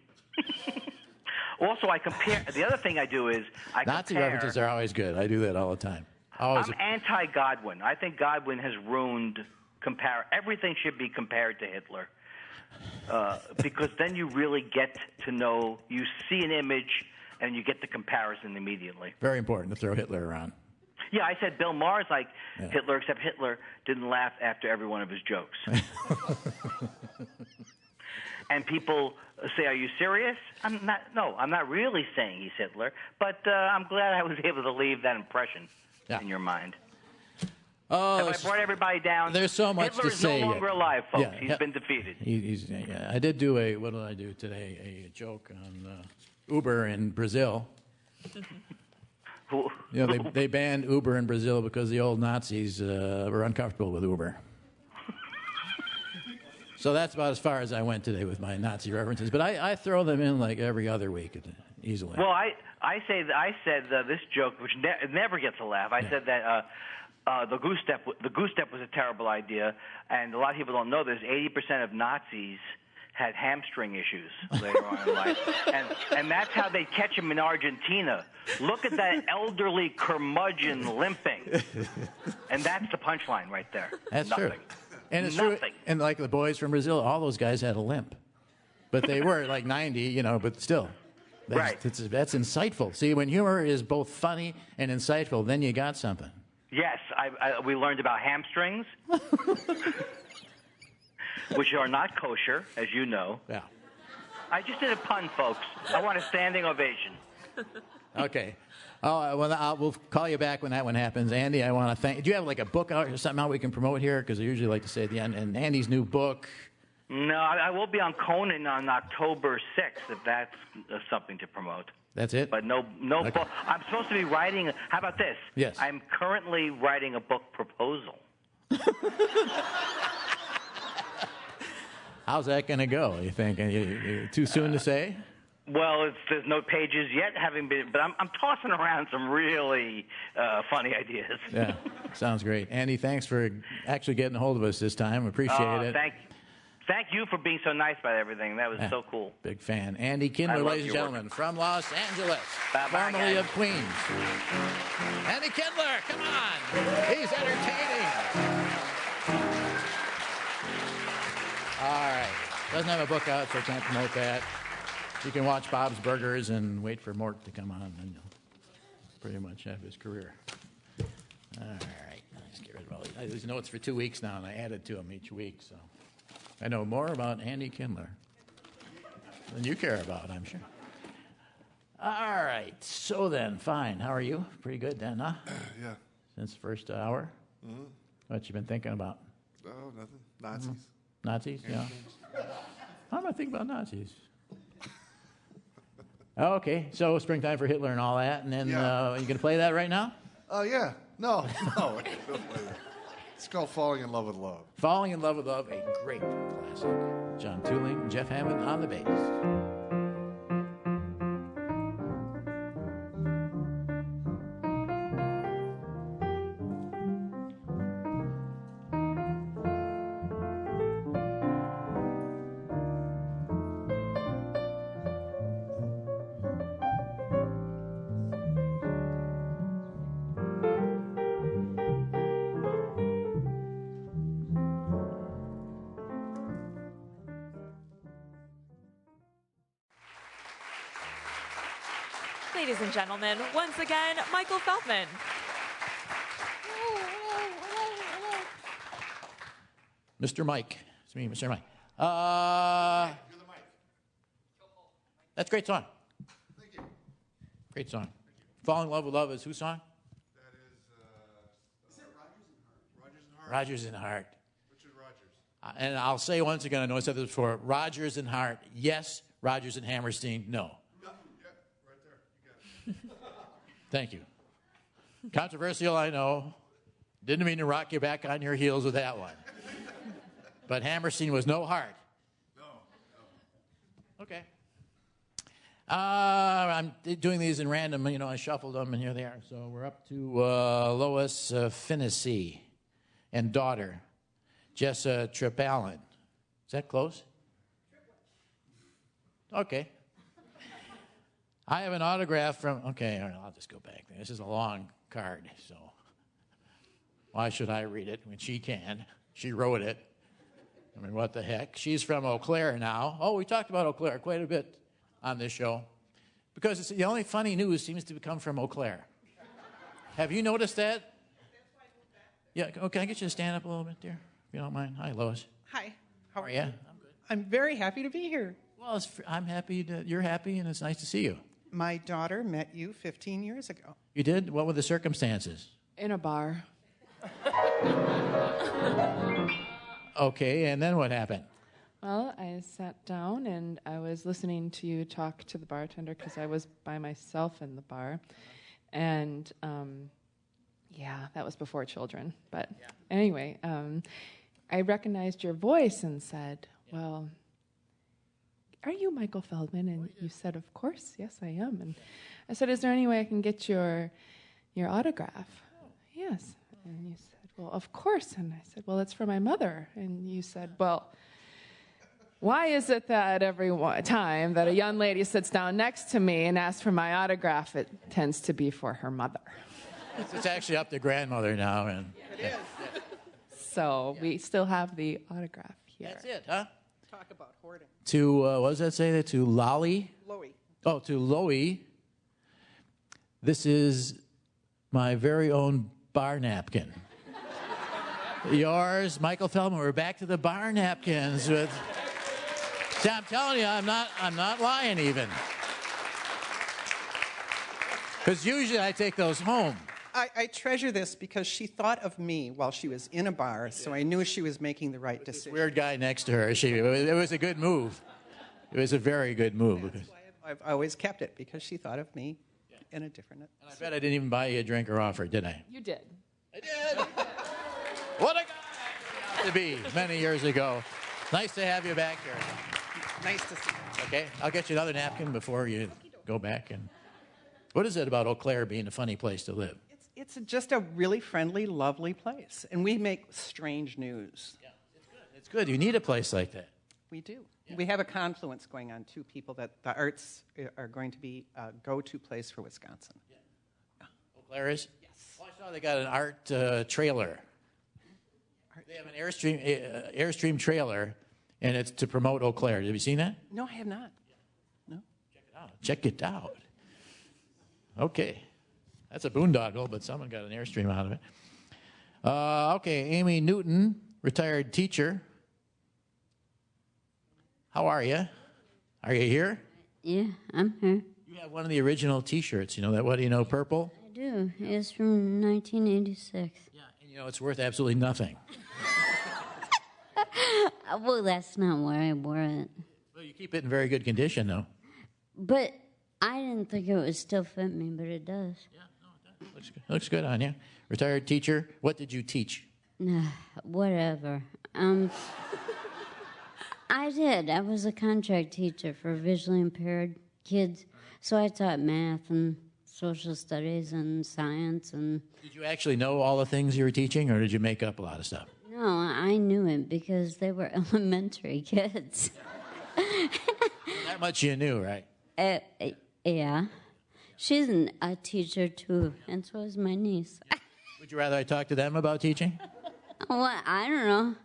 Also, I compare. The other thing I do is I Nazi compare. references are always good. I do that all the time. Always. I'm anti-Godwin. I think Godwin has ruined everything should be compared to Hitler. Because then you really get to know, you see an image, and you get the comparison immediately. Very important to throw Hitler around. Yeah, I said Bill Maher's like Hitler, except Hitler didn't laugh after every one of his jokes. And people say, "Are you serious?" I'm not. No, I'm not really saying he's Hitler, but I'm glad I was able to leave that impression in your mind. Oh, Have I brought everybody down? There's so much Hitler to is say no longer alive, folks. Yeah, He's been defeated. I did do what did I do today? A joke on Uber in Brazil. They banned Uber in Brazil because the old Nazis were uncomfortable with Uber. So that's about as far as I went today with my Nazi references. But I throw them in like every other week easily. Well, I said this joke, which never gets a laugh. I said that the goose step was a terrible idea, and a lot of people don't know this. 80% of Nazis had hamstring issues later on in life, and that's how they catch them in Argentina. Look at that elderly curmudgeon limping, and that's the punchline right there. That's Nothing. true. And it's true. And like the boys from Brazil, all those guys had a limp, but they were like 90, but still. That's insightful. See, when humor is both funny and insightful, then you got something. Yes, we learned about hamstrings, which are not kosher, as you know. Yeah. I just did a pun, folks. I want a standing ovation. Okay. We'll call you back when that one happens. Andy, I want to thank. Do you have like a book out or something out we can promote here? Because I usually like to say at the end. And Andy's new book. No, I will be on Conan on October 6th, if that's something to promote. That's it? But no Okay. book. I'm supposed to be writing. How about this? Yes. I'm currently writing a book proposal. How's that going to go, you think? Too soon to say? Well, there's no pages yet, but I'm tossing around some really funny ideas. Yeah, sounds great. Andy, thanks for actually getting a hold of us this time. Appreciate it. Thank you for being so nice about everything. That was so cool. Big fan. Andy Kindler, ladies and gentlemen, from Los Angeles, formerly of Queens. Andy Kindler, come on. He's entertaining. All right. Doesn't have a book out, so I can't promote that. You can watch Bob's Burgers and wait for Mort to come on, and you'll pretty much have his career. All right. Let's get rid of all these. These notes for 2 weeks now, and I added to them each week, so I know more about Andy Kindler than you care about, I'm sure. All right. So then, fine. How are you? Pretty good then, huh? Yeah. Since the first hour? Mm-hmm. What you been thinking about? Oh, nothing. Nazis. Mm-hmm. Nazis? Yeah. How am I thinking about Nazis? Okay, so springtime for Hitler and all that, and then you going to play that right now? Oh, yeah. No. It's called Falling in Love with Love. Falling in Love with Love, a great classic. John Tooling, Jeff Hammond on the bass. Ladies and gentlemen, once again, Michael Feldman. Mr. Mike. It's me, Mr. Mike. You're the mic. That's a great song. Thank you. Great song. Falling in Love with Love is whose song? That is it Rogers and Hart? Rogers and Hart. Richard Rogers. And I'll say once again, I know I said this before, Rogers and Hart, yes. Rogers and Hammerstein, no. Thank you. Controversial, I know. Didn't mean to rock you back on your heels with that one. But Hammerstein was no Hart. No. Okay. I'm doing these in random. I shuffled them, and here they are. So we're up to Lois Finnessy and daughter, Jessa Tripallen. Is that close? Okay. I have an autograph from... Okay, all right, I'll just go back there. This is a long card, so... Why should I read it when she can? She wrote it. I mean, what the heck? She's from Eau Claire now. Oh, we talked about Eau Claire quite a bit on this show. Because it's the only funny news seems to come from Eau Claire. Have you noticed that? Yeah, oh, can I get you to stand up a little bit, dear? If you don't mind. Hi, Lois. Hi. How are you? I'm good. I'm very happy to be here. Well, I'm happy that you're happy, and it's nice to see you. My daughter met you 15 years ago. You did? What were the circumstances? In a bar. Okay, and then what happened? Well, I sat down and I was listening to you talk to the bartender because I was by myself in the bar. And, yeah, that was before children. But anyway, I recognized your voice and said, well, are you Michael Feldman? And you said, of course, yes, I am. And I said, is there any way I can get your autograph? Yes. And you said, well, of course. And I said, well, it's for my mother. And you said, well, why is it that every time that a young lady sits down next to me and asks for my autograph, it tends to be for her mother? It's actually up to grandmother now. And It is. So we still have the autograph here. That's it, huh? Talk about hoarding. To, what does that say? To Lolly? Loey. Oh, to Loey. This is my very own bar napkin. Yours, Michael Feldman. We're back to the bar napkins. See, I'm telling you, I'm not lying even. Because usually I take those home. I treasure this because she thought of me while she was in a bar, so I knew she was making the right decision. Weird guy next to her. It was a good move. It was a very good move. That's why I've always kept it, because she thought of me in a different... And I bet I didn't even buy you a drink or offer, did I? You did. I did. What a guy to be many years ago. Nice to have you back here. Nice to see you. Okay, I'll get you another napkin before you go back. And what is it about Eau Claire being a funny place to live? It's just a really friendly, lovely place. And we make strange news. Yeah, it's good. It's good. You need a place like that. We do. Yeah. We have a confluence going on, two people that the arts are going to be a go-to place for Wisconsin. Yeah. Eau Claire is? Yes. Oh, I saw they got an art trailer. They have an Airstream trailer, and it's to promote Eau Claire. Have you seen that? No, I have not. No. Check it out. Check it out. Okay. That's a boondoggle, but someone got an Airstream out of it. Okay, Amy Newton, retired teacher. How are you? Are you here? Yeah, I'm here. You have one of the original T-shirts, you know that Whad'ya Know purple? I do. It's from 1986. Yeah, and it's worth absolutely nothing. Well, that's not why I wore it. Well, you keep it in very good condition, though. But I didn't think it would still fit me, but it does. Yeah, no, it does. Looks good on you. Retired teacher. What did you teach? Whatever. I did. I was a contract teacher for visually impaired kids, so I taught math and social studies and science and... Did you actually know all the things you were teaching, or did you make up a lot of stuff? No, I knew it because they were elementary kids. That much you knew, right? Yeah. She's a teacher, too, and so is my niece. Would you rather I talk to them about teaching? Well, I don't know.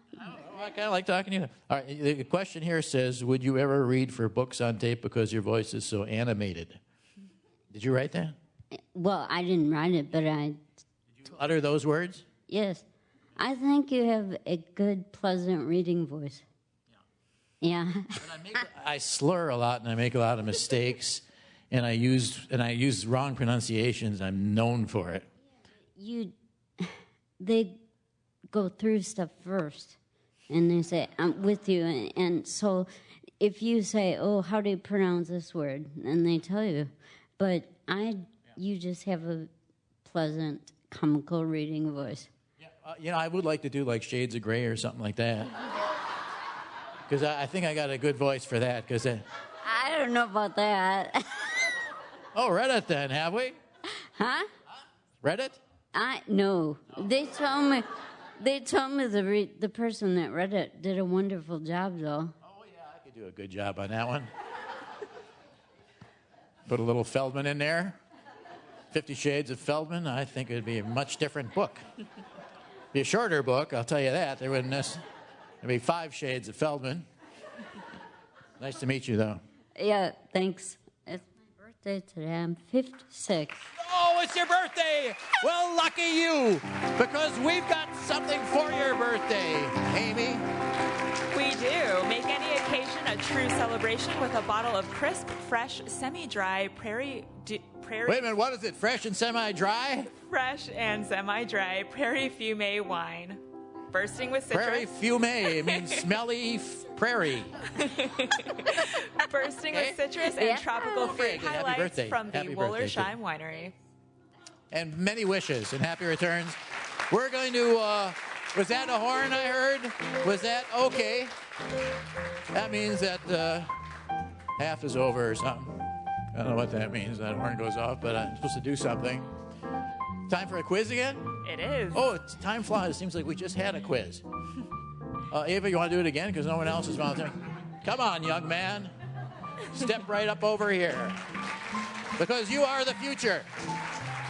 I kind of like talking to you. All right, the question here says, would you ever read for books on tape because your voice is so animated? Did you write that? Well, I didn't write it, but I... Did you utter those words? Yes. I think you have a good, pleasant reading voice. Yeah. I slur a lot, and I make a lot of mistakes, and I use wrong pronunciations. I'm known for it. They go through stuff first, and they say, I'm with you. And so if you say, oh, how do you pronounce this word? And they tell you. But you just have a pleasant, comical reading voice. Yeah, I would like to do like Shades of Grey or something like that. Because I think I got a good voice for that. Because I don't know about that. Oh, Reddit then, have we? Huh? Reddit? No. They told me the person that read it did a wonderful job, though. Oh, yeah, I could do a good job on that one. Put a little Feldman in there. 50 Shades of Feldman. I think it would be a much different book. Be a shorter book, I'll tell you that. There wouldn't there'd be 5 Shades of Feldman. Nice to meet you, though. Yeah, thanks. It's my birthday today. I'm 56. Oh, it's your birthday! Well, lucky you, because we've got something for your birthday, Amy. We do. Make any occasion a true celebration with a bottle of crisp, fresh, semi-dry prairie. Wait a minute, what is it? Fresh and semi-dry? Fresh and semi-dry prairie fume wine. Bursting with citrus. Prairie fume means smelly prairie. Bursting with citrus and tropical fruit Happy highlights birthday. from the Happy birthday, Wollersheim Winery. And many wishes and happy returns. We're going to, was that a horn I heard? Was that okay? That means that half is over or something. I don't know what that means. That horn goes off, but I'm supposed to do something. Time for a quiz again? It is. Oh, time flies. It seems like we just had a quiz. Ava, you want to do it again? Because no one else is volunteering. Come on, young man. Step right up over here. Because you are the future.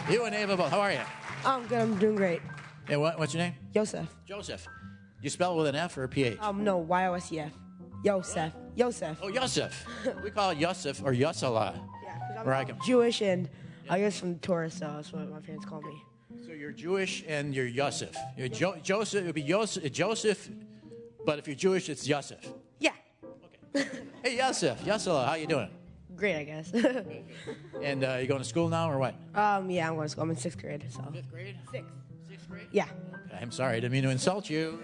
You and Ava both. How are you? I'm good. I'm doing great. Yeah, what's your name? Joseph. Joseph. You spell it with an F or a PH? No, Y-O-S-E-F. Yosef. Yosef. Oh, Yosef. We call it Yosef or Yosala. Yeah, because I'm Jewish and I guess from Taurus, so that's what my parents call me. So you're Jewish and you're Yosef. You're Joseph. It would be Joseph, but if you're Jewish, it's Yosef. Yeah. Okay. Hey, Yosef. Yosala, how you doing? Great, I guess. And you going to school now or what? Yeah, I'm going to school. I'm in 6th grade. So. 5th grade? 6th. 6th grade? Yeah. Okay, I'm sorry. I didn't mean to insult you.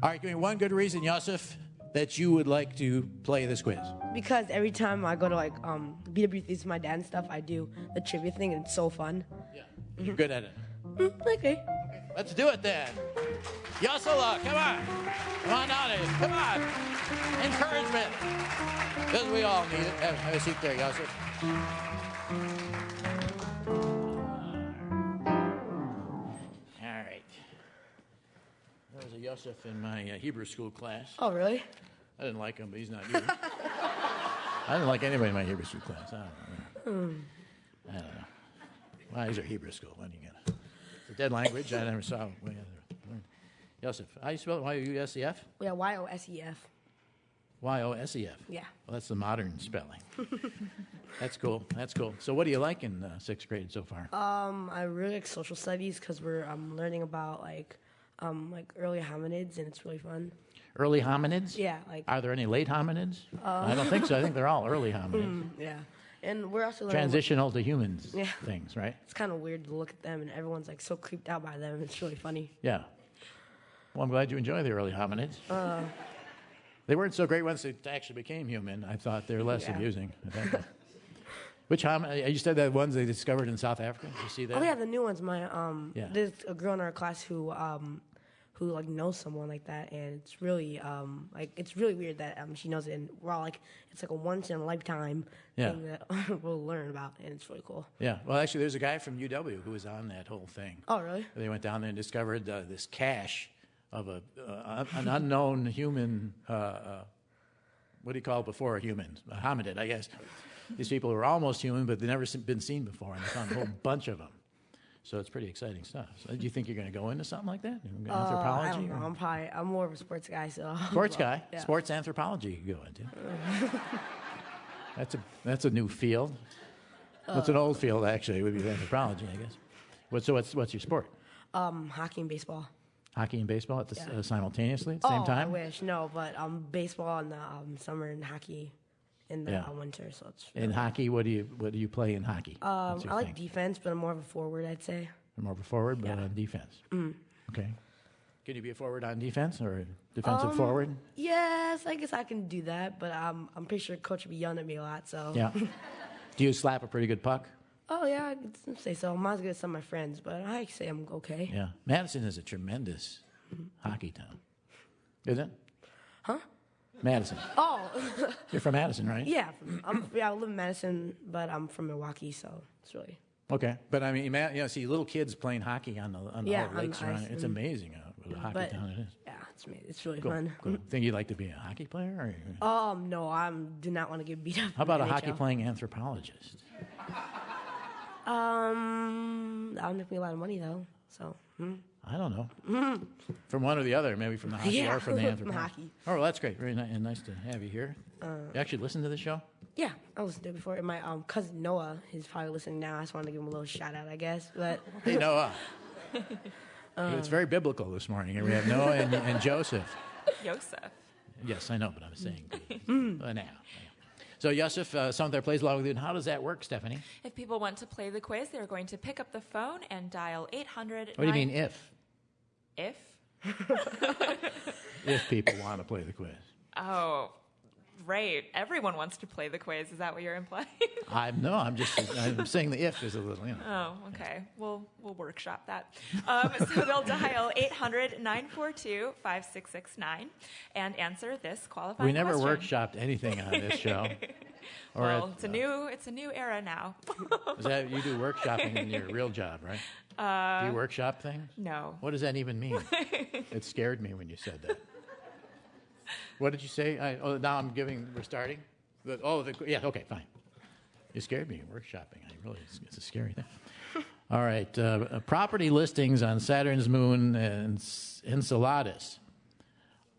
All right, give me one good reason, Yosef, that you would like to play this quiz. Because every time I go to like BW3s with my dad and stuff, I do the trivia thing and it's so fun. Yeah. You're good at it. Okay. Let's do it then. Yosala, come on. Come on down here. Come on. Encouragement. Because we all need it. Have a seat there, Yosef. All right. There was a Yosef in my Hebrew school class. Oh, really? I didn't like him, but he's not Hebrew. I didn't like anybody in my Hebrew school class. I don't know. Well, these are Hebrew school. When you get it? It's a dead language. I never saw. Yosef. How do you spell it? Y-O-U-S-E-F? Yeah, Y-O-S-E-F. Y-O-S-E-F. Yeah. Well, that's the modern spelling. That's cool. That's cool. So what do you like in 6th grade so far? I really like social studies because we're learning about like early hominids and it's really fun. Early hominids? Yeah. Are there any late hominids? I don't think so. I think they're all early hominids. Yeah. And we're also learning transitional to humans things, right? It's kind of weird to look at them and everyone's like so creeped out by them. It's really funny. Yeah. Well, I'm glad you enjoy the early hominids. They weren't so great once they actually became human. I thought they were less amusing. Which hominid? You said that ones they discovered in South Africa. Did you see that? Oh yeah, the new ones. There's a girl in our class who like knows someone like that, and it's really it's really weird that she knows it, and we're all like, it's like a once in a lifetime thing that we'll learn about, and it's really cool. Yeah. Well, actually, there's a guy from UW who was on that whole thing. Oh really? They went down there and discovered this cache of an unknown human. What do you call it before a human? A hominid, I guess. These people were almost human, but they've never been seen before, and they found a whole bunch of them. So it's pretty exciting stuff. So do you think you're going to go into something like that? Anthropology? I don't know. I'm more of a sports guy. So sports guy? Yeah. Sports anthropology you go into. That's a new field. It's an old field, actually. It would be anthropology, I guess. What's your sport? Hockey and baseball. Hockey and baseball simultaneously at the same time? I wish. No, but baseball in the summer and hockey in the winter. So it's in hockey, what do you play in hockey? I like defense, but I'm more of a forward, I'd say. You're more of a forward, but on defense. Mm. Okay. Can you be a forward on defense or a defensive forward? Yes, I guess I can do that, but I'm pretty sure coach would be yelling at me a lot. So yeah. Do you slap a pretty good puck? Oh yeah, I could say so. I'm not as good as some of my friends, but I say I'm okay. Yeah, Madison is a tremendous hockey town, isn't it? Huh? Madison. Oh. You're from Madison, right? Yeah, I live in Madison, but I'm from Milwaukee, so it's really. Okay, but I mean, see little kids playing hockey on the lakes around. It's amazing what a hockey town it is. Yeah, it's really Cool, fun. Cool. Think you'd like to be a hockey player? No, I do not want to get beat up. How about a in the hockey NHL. playing anthropologist? That'll make me a lot of money though. So. I don't know. From one or the other, maybe from the hockey or from the from anthropology. hockey. Oh, well, that's great. Very nice to have you here. You actually listen to the show? Yeah, I listened to it before. And my cousin Noah, he's probably listening now. I just wanted to give him a little shout out, I guess. But Hey, Noah. It's very biblical this morning. Here we have Noah and Joseph. Joseph. Yes, I know, but I'm saying now. So, Yosef, something that plays along with you. And how does that work, Stephanie? If people want to play the quiz, they're going to pick up the phone and dial 800. What do you mean, if? If? If people want to play the quiz. Oh, right. Everyone wants to play the quiz. Is that what you're implying? I'm saying the if is a little, Oh, okay. We'll workshop that. So they'll dial 800-942-5669 and answer this qualifying We never question. workshopped anything on this show. It's a new era now. Is that you do workshopping in your real job, right? Do you workshop things? No. What does that even mean? It scared me when you said that. What did you say? Now we're starting? Yeah, okay, fine. You scared me, workshopping. It's a scary thing. All right, property listings on Saturn's moon and Enceladus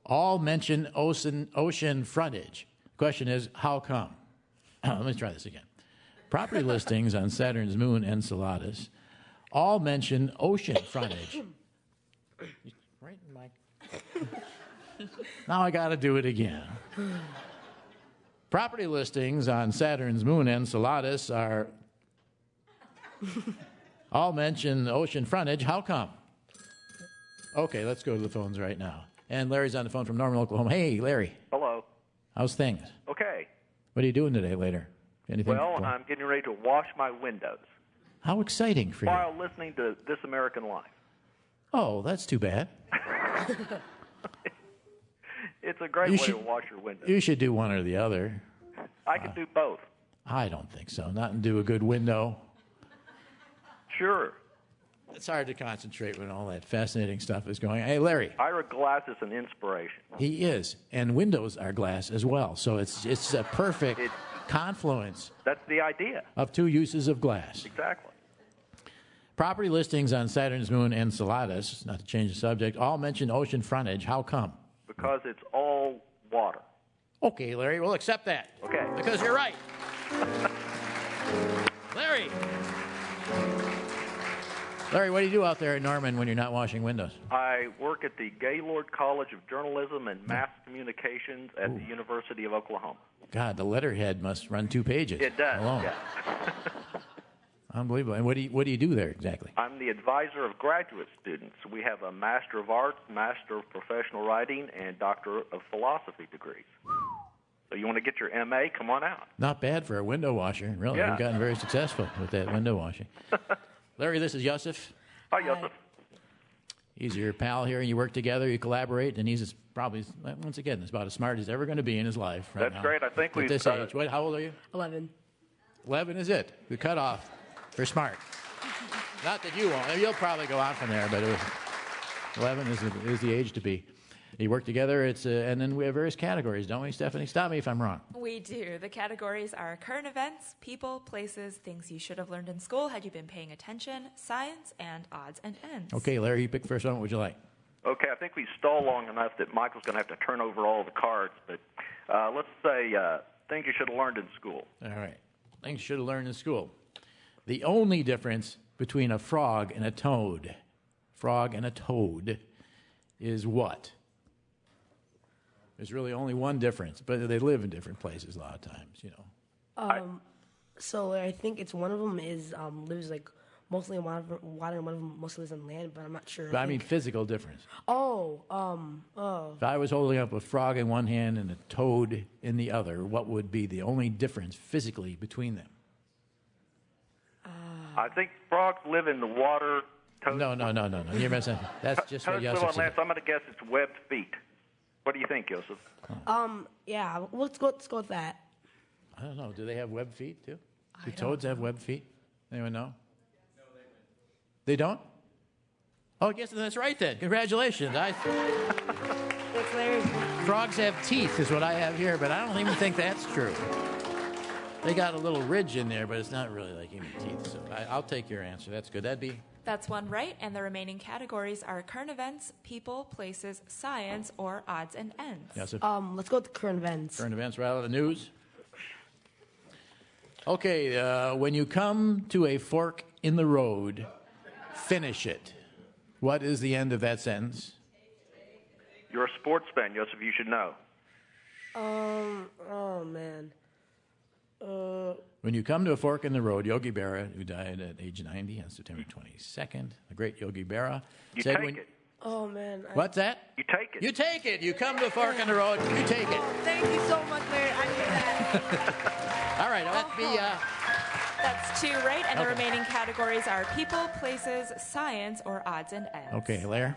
all mention ocean frontage. Question is, how come? Let me try this again. Property listings on Saturn's moon and Enceladus all mention ocean frontage. Right, Mike? Now I got to do it again. Property listings on Saturn's moon and Enceladus are all mention ocean frontage. How come? Okay, let's go to the phones right now. And Larry's on the phone from Norman, Oklahoma. Hey, Larry. Hello. How's things? Okay. What are you doing today later? Anything? Well, I'm getting ready to wash my windows How exciting for you. while listening to This American Life. Oh, that's too bad. It's a great way to wash your windows. You should do one or the other. I can do both. I don't think so. Not and do a good window. Sure. It's hard to concentrate when all that fascinating stuff is going on. Hey, Larry. Ira Glass is an inspiration. He is. And windows are glass as well. So it's a perfect confluence That's the idea. of two uses of glass. Exactly. Property listings on Saturn's moon and Enceladus, not to change the subject, all mention ocean frontage. How come? Because it's all water. Okay, Larry, we'll accept that. Okay. Because you're right. Larry, what do you do out there at Norman when you're not washing windows? I work at the Gaylord College of Journalism and Mass Communications at the University of Oklahoma. God, the letterhead must run 2 pages. It does, alone. yeah. Unbelievable. And what do you do there exactly? I'm the advisor of graduate students. We have a Master of Arts, Master of Professional Writing, and Doctor of Philosophy degrees. So you want to get your MA, come on out. Not bad for a window washer. Really, Yeah. you've gotten very successful with that window washing. Larry, this is Yosef. Hi, Yosef. He's your pal here, and you work together, you collaborate, and he's probably, once again, about as smart as he's ever going to be in his life right That's now. great. I think At we've this age. How old are you? 11. 11 is it. The cutoff for smart. Not that you won't. You'll probably go on from there, but 11 is the age to be. You work together, and then we have various categories, don't we, Stephanie? Stop me if I'm wrong. We do. The categories are current events, people, places, things you should have learned in school had you been paying attention, science, and odds and ends. Okay, Larry, you pick first one. What would you like? Okay, I think we stall long enough that Michael's going to have to turn over all the cards. But let's say things you should have learned in school. All right. Things you should have learned in school. The only difference between a frog and a toad is what? There's really only one difference, but they live in different places a lot of times, you know. So I think it's one of them is lives like mostly in water, and one of them mostly lives on land, but I'm not sure. But I mean physical difference. If I was holding up a frog in one hand and a toad in the other, what would be the only difference physically between them? I think frogs live in the water. No. You're missing. That's just what Toads Yosef live on land, said. so I'm going to guess it's webbed feet. What do you think, Joseph? Yeah, let's go with that. I don't know. Do they have web feet too? Do toads have web feet? Anyone know? No, they don't. Oh, I guess that's right then. Congratulations. Thanks, Larry. Frogs have teeth, is what I have here, but I don't even think that's true. They got a little ridge in there, but it's not really like human teeth. So I'll take your answer. That's good. That'd be. That's one right, and the remaining categories are current events, people, places, science, or odds and ends. Yes, Let's go with the current events. Current events right out of the news. Okay, when you come to a fork in the road, finish it. What is the end of that sentence? You're a sports fan, Joseph. You should know. Oh man. When you come to a fork in the road, Yogi Berra, who died at age 90 on September 22nd, the great Yogi Berra, You said, take it. Oh man. What's that? You take it. You take it. You come to a fork in the road, you take it. Thank you so much, Larry. I knew that. All right, that'd be. That's two right, and the Okay. remaining categories are people, places, science, or odds and ends. Okay, Lair.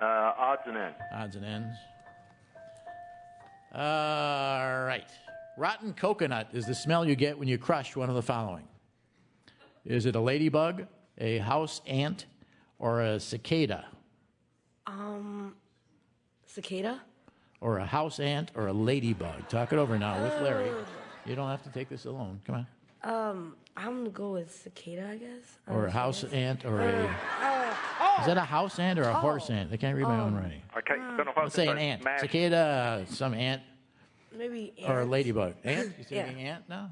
Odds and ends. Odds and ends. All right. Rotten coconut is the smell you get when you crush one of the following. Is it a ladybug, a house ant, or a cicada? Cicada? Or a house ant or a ladybug? Talk it over now with Larry. You don't have to take this alone. Come on. I'm gonna go with cicada, I guess. Or a house ant or a... Is that a house ant or a horse ant? I can't read my own writing. Okay, don't know if I Let's say an was ant. smash- Cicada, some ant, Maybe or a ant. ladybug. Ant? You thinking Yeah. ant now?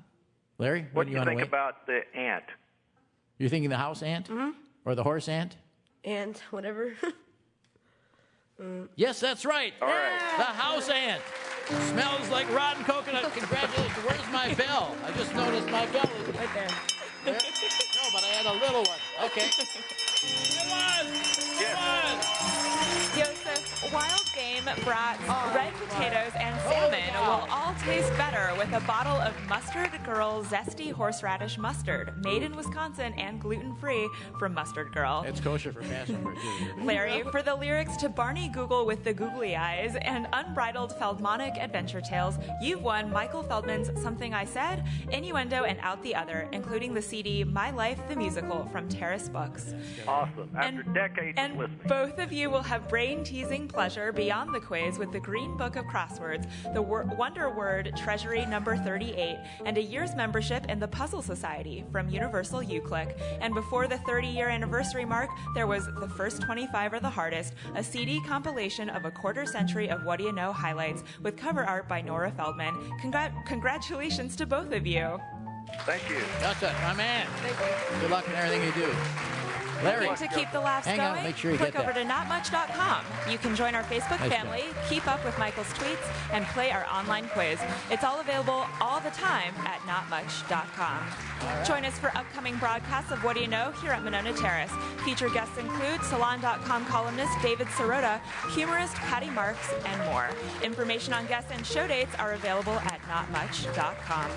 Larry, What do you want to think wait? about the ant? You're thinking the house ant? Mhm. Or the horse ant? Ant, whatever. Yes, that's right. All right. The house ant. Smells like rotten coconut. Congratulations. Where's my bell? I just noticed my bell is right there. No, but I had a little one. Okay. Come on. Joseph, wild game, brats, red potatoes, and salmon will all taste better with a bottle of Mustard Girl Zesty Horseradish Mustard, made in Wisconsin and gluten-free from Mustard Girl. It's kosher for Passover, too. Larry, for the lyrics to Barney Google with the Googly Eyes and Unbridled Feldmanic Adventure Tales, you've won Michael Feldman's Something I Said, Innuendo, and Out the Other, including the CD My Life the Musical from Terrace Books. Awesome. After decades of listening. Both of you will have brain-teasing pleasure beyond the quiz with the Green Book of Crosswords, the Wonder Word Treasury number 38, and a year's membership in the Puzzle Society from Universal UClick. And before the 30-year anniversary mark, there was The First 25 Are the Hardest, a CD compilation of a quarter century of Whad'ya Know highlights with cover art by Nora Feldman. Congratulations to both of you. Thank you. That's it, my man. Thank you. Good luck in everything you do. Larry. Looking to keep the laughs Hang going? on, make sure you click get over that. to notmuch.com. You can join our Facebook Nice family, keep up with Michael's tweets, and play our online quiz. It's all available all the time at notmuch.com. Join us for upcoming broadcasts of Whad'ya Know here at Monona Terrace. Featured guests include Salon.com columnist David Sirota, humorist Patty Marks, and more. Information on guests and show dates are available at notmuch.com.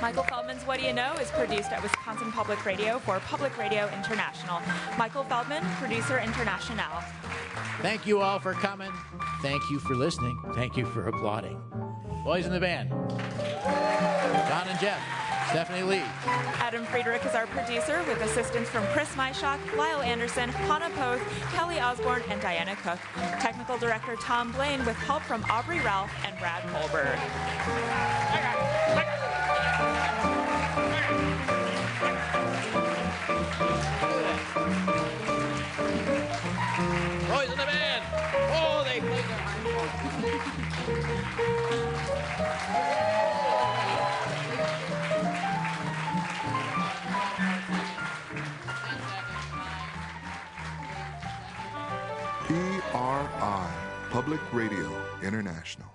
Michael Feldman's Whad'ya Know is produced at Wisconsin Public Radio for Public Radio International. Michael Feldman, producer international. Thank you all for coming. Thank you for listening. Thank you for applauding. Boys in the band. John and Jeff. Stephanie Lee. Adam Friedrich is our producer with assistance from Chris Myshock, Lyle Anderson, Hannah Poth, Kelly Osborne, and Diana Cook. Technical director Tom Blaine with help from Aubrey Ralph and Brad Holberg. Boys in the band. Oh, they played their PRI, Public Radio International.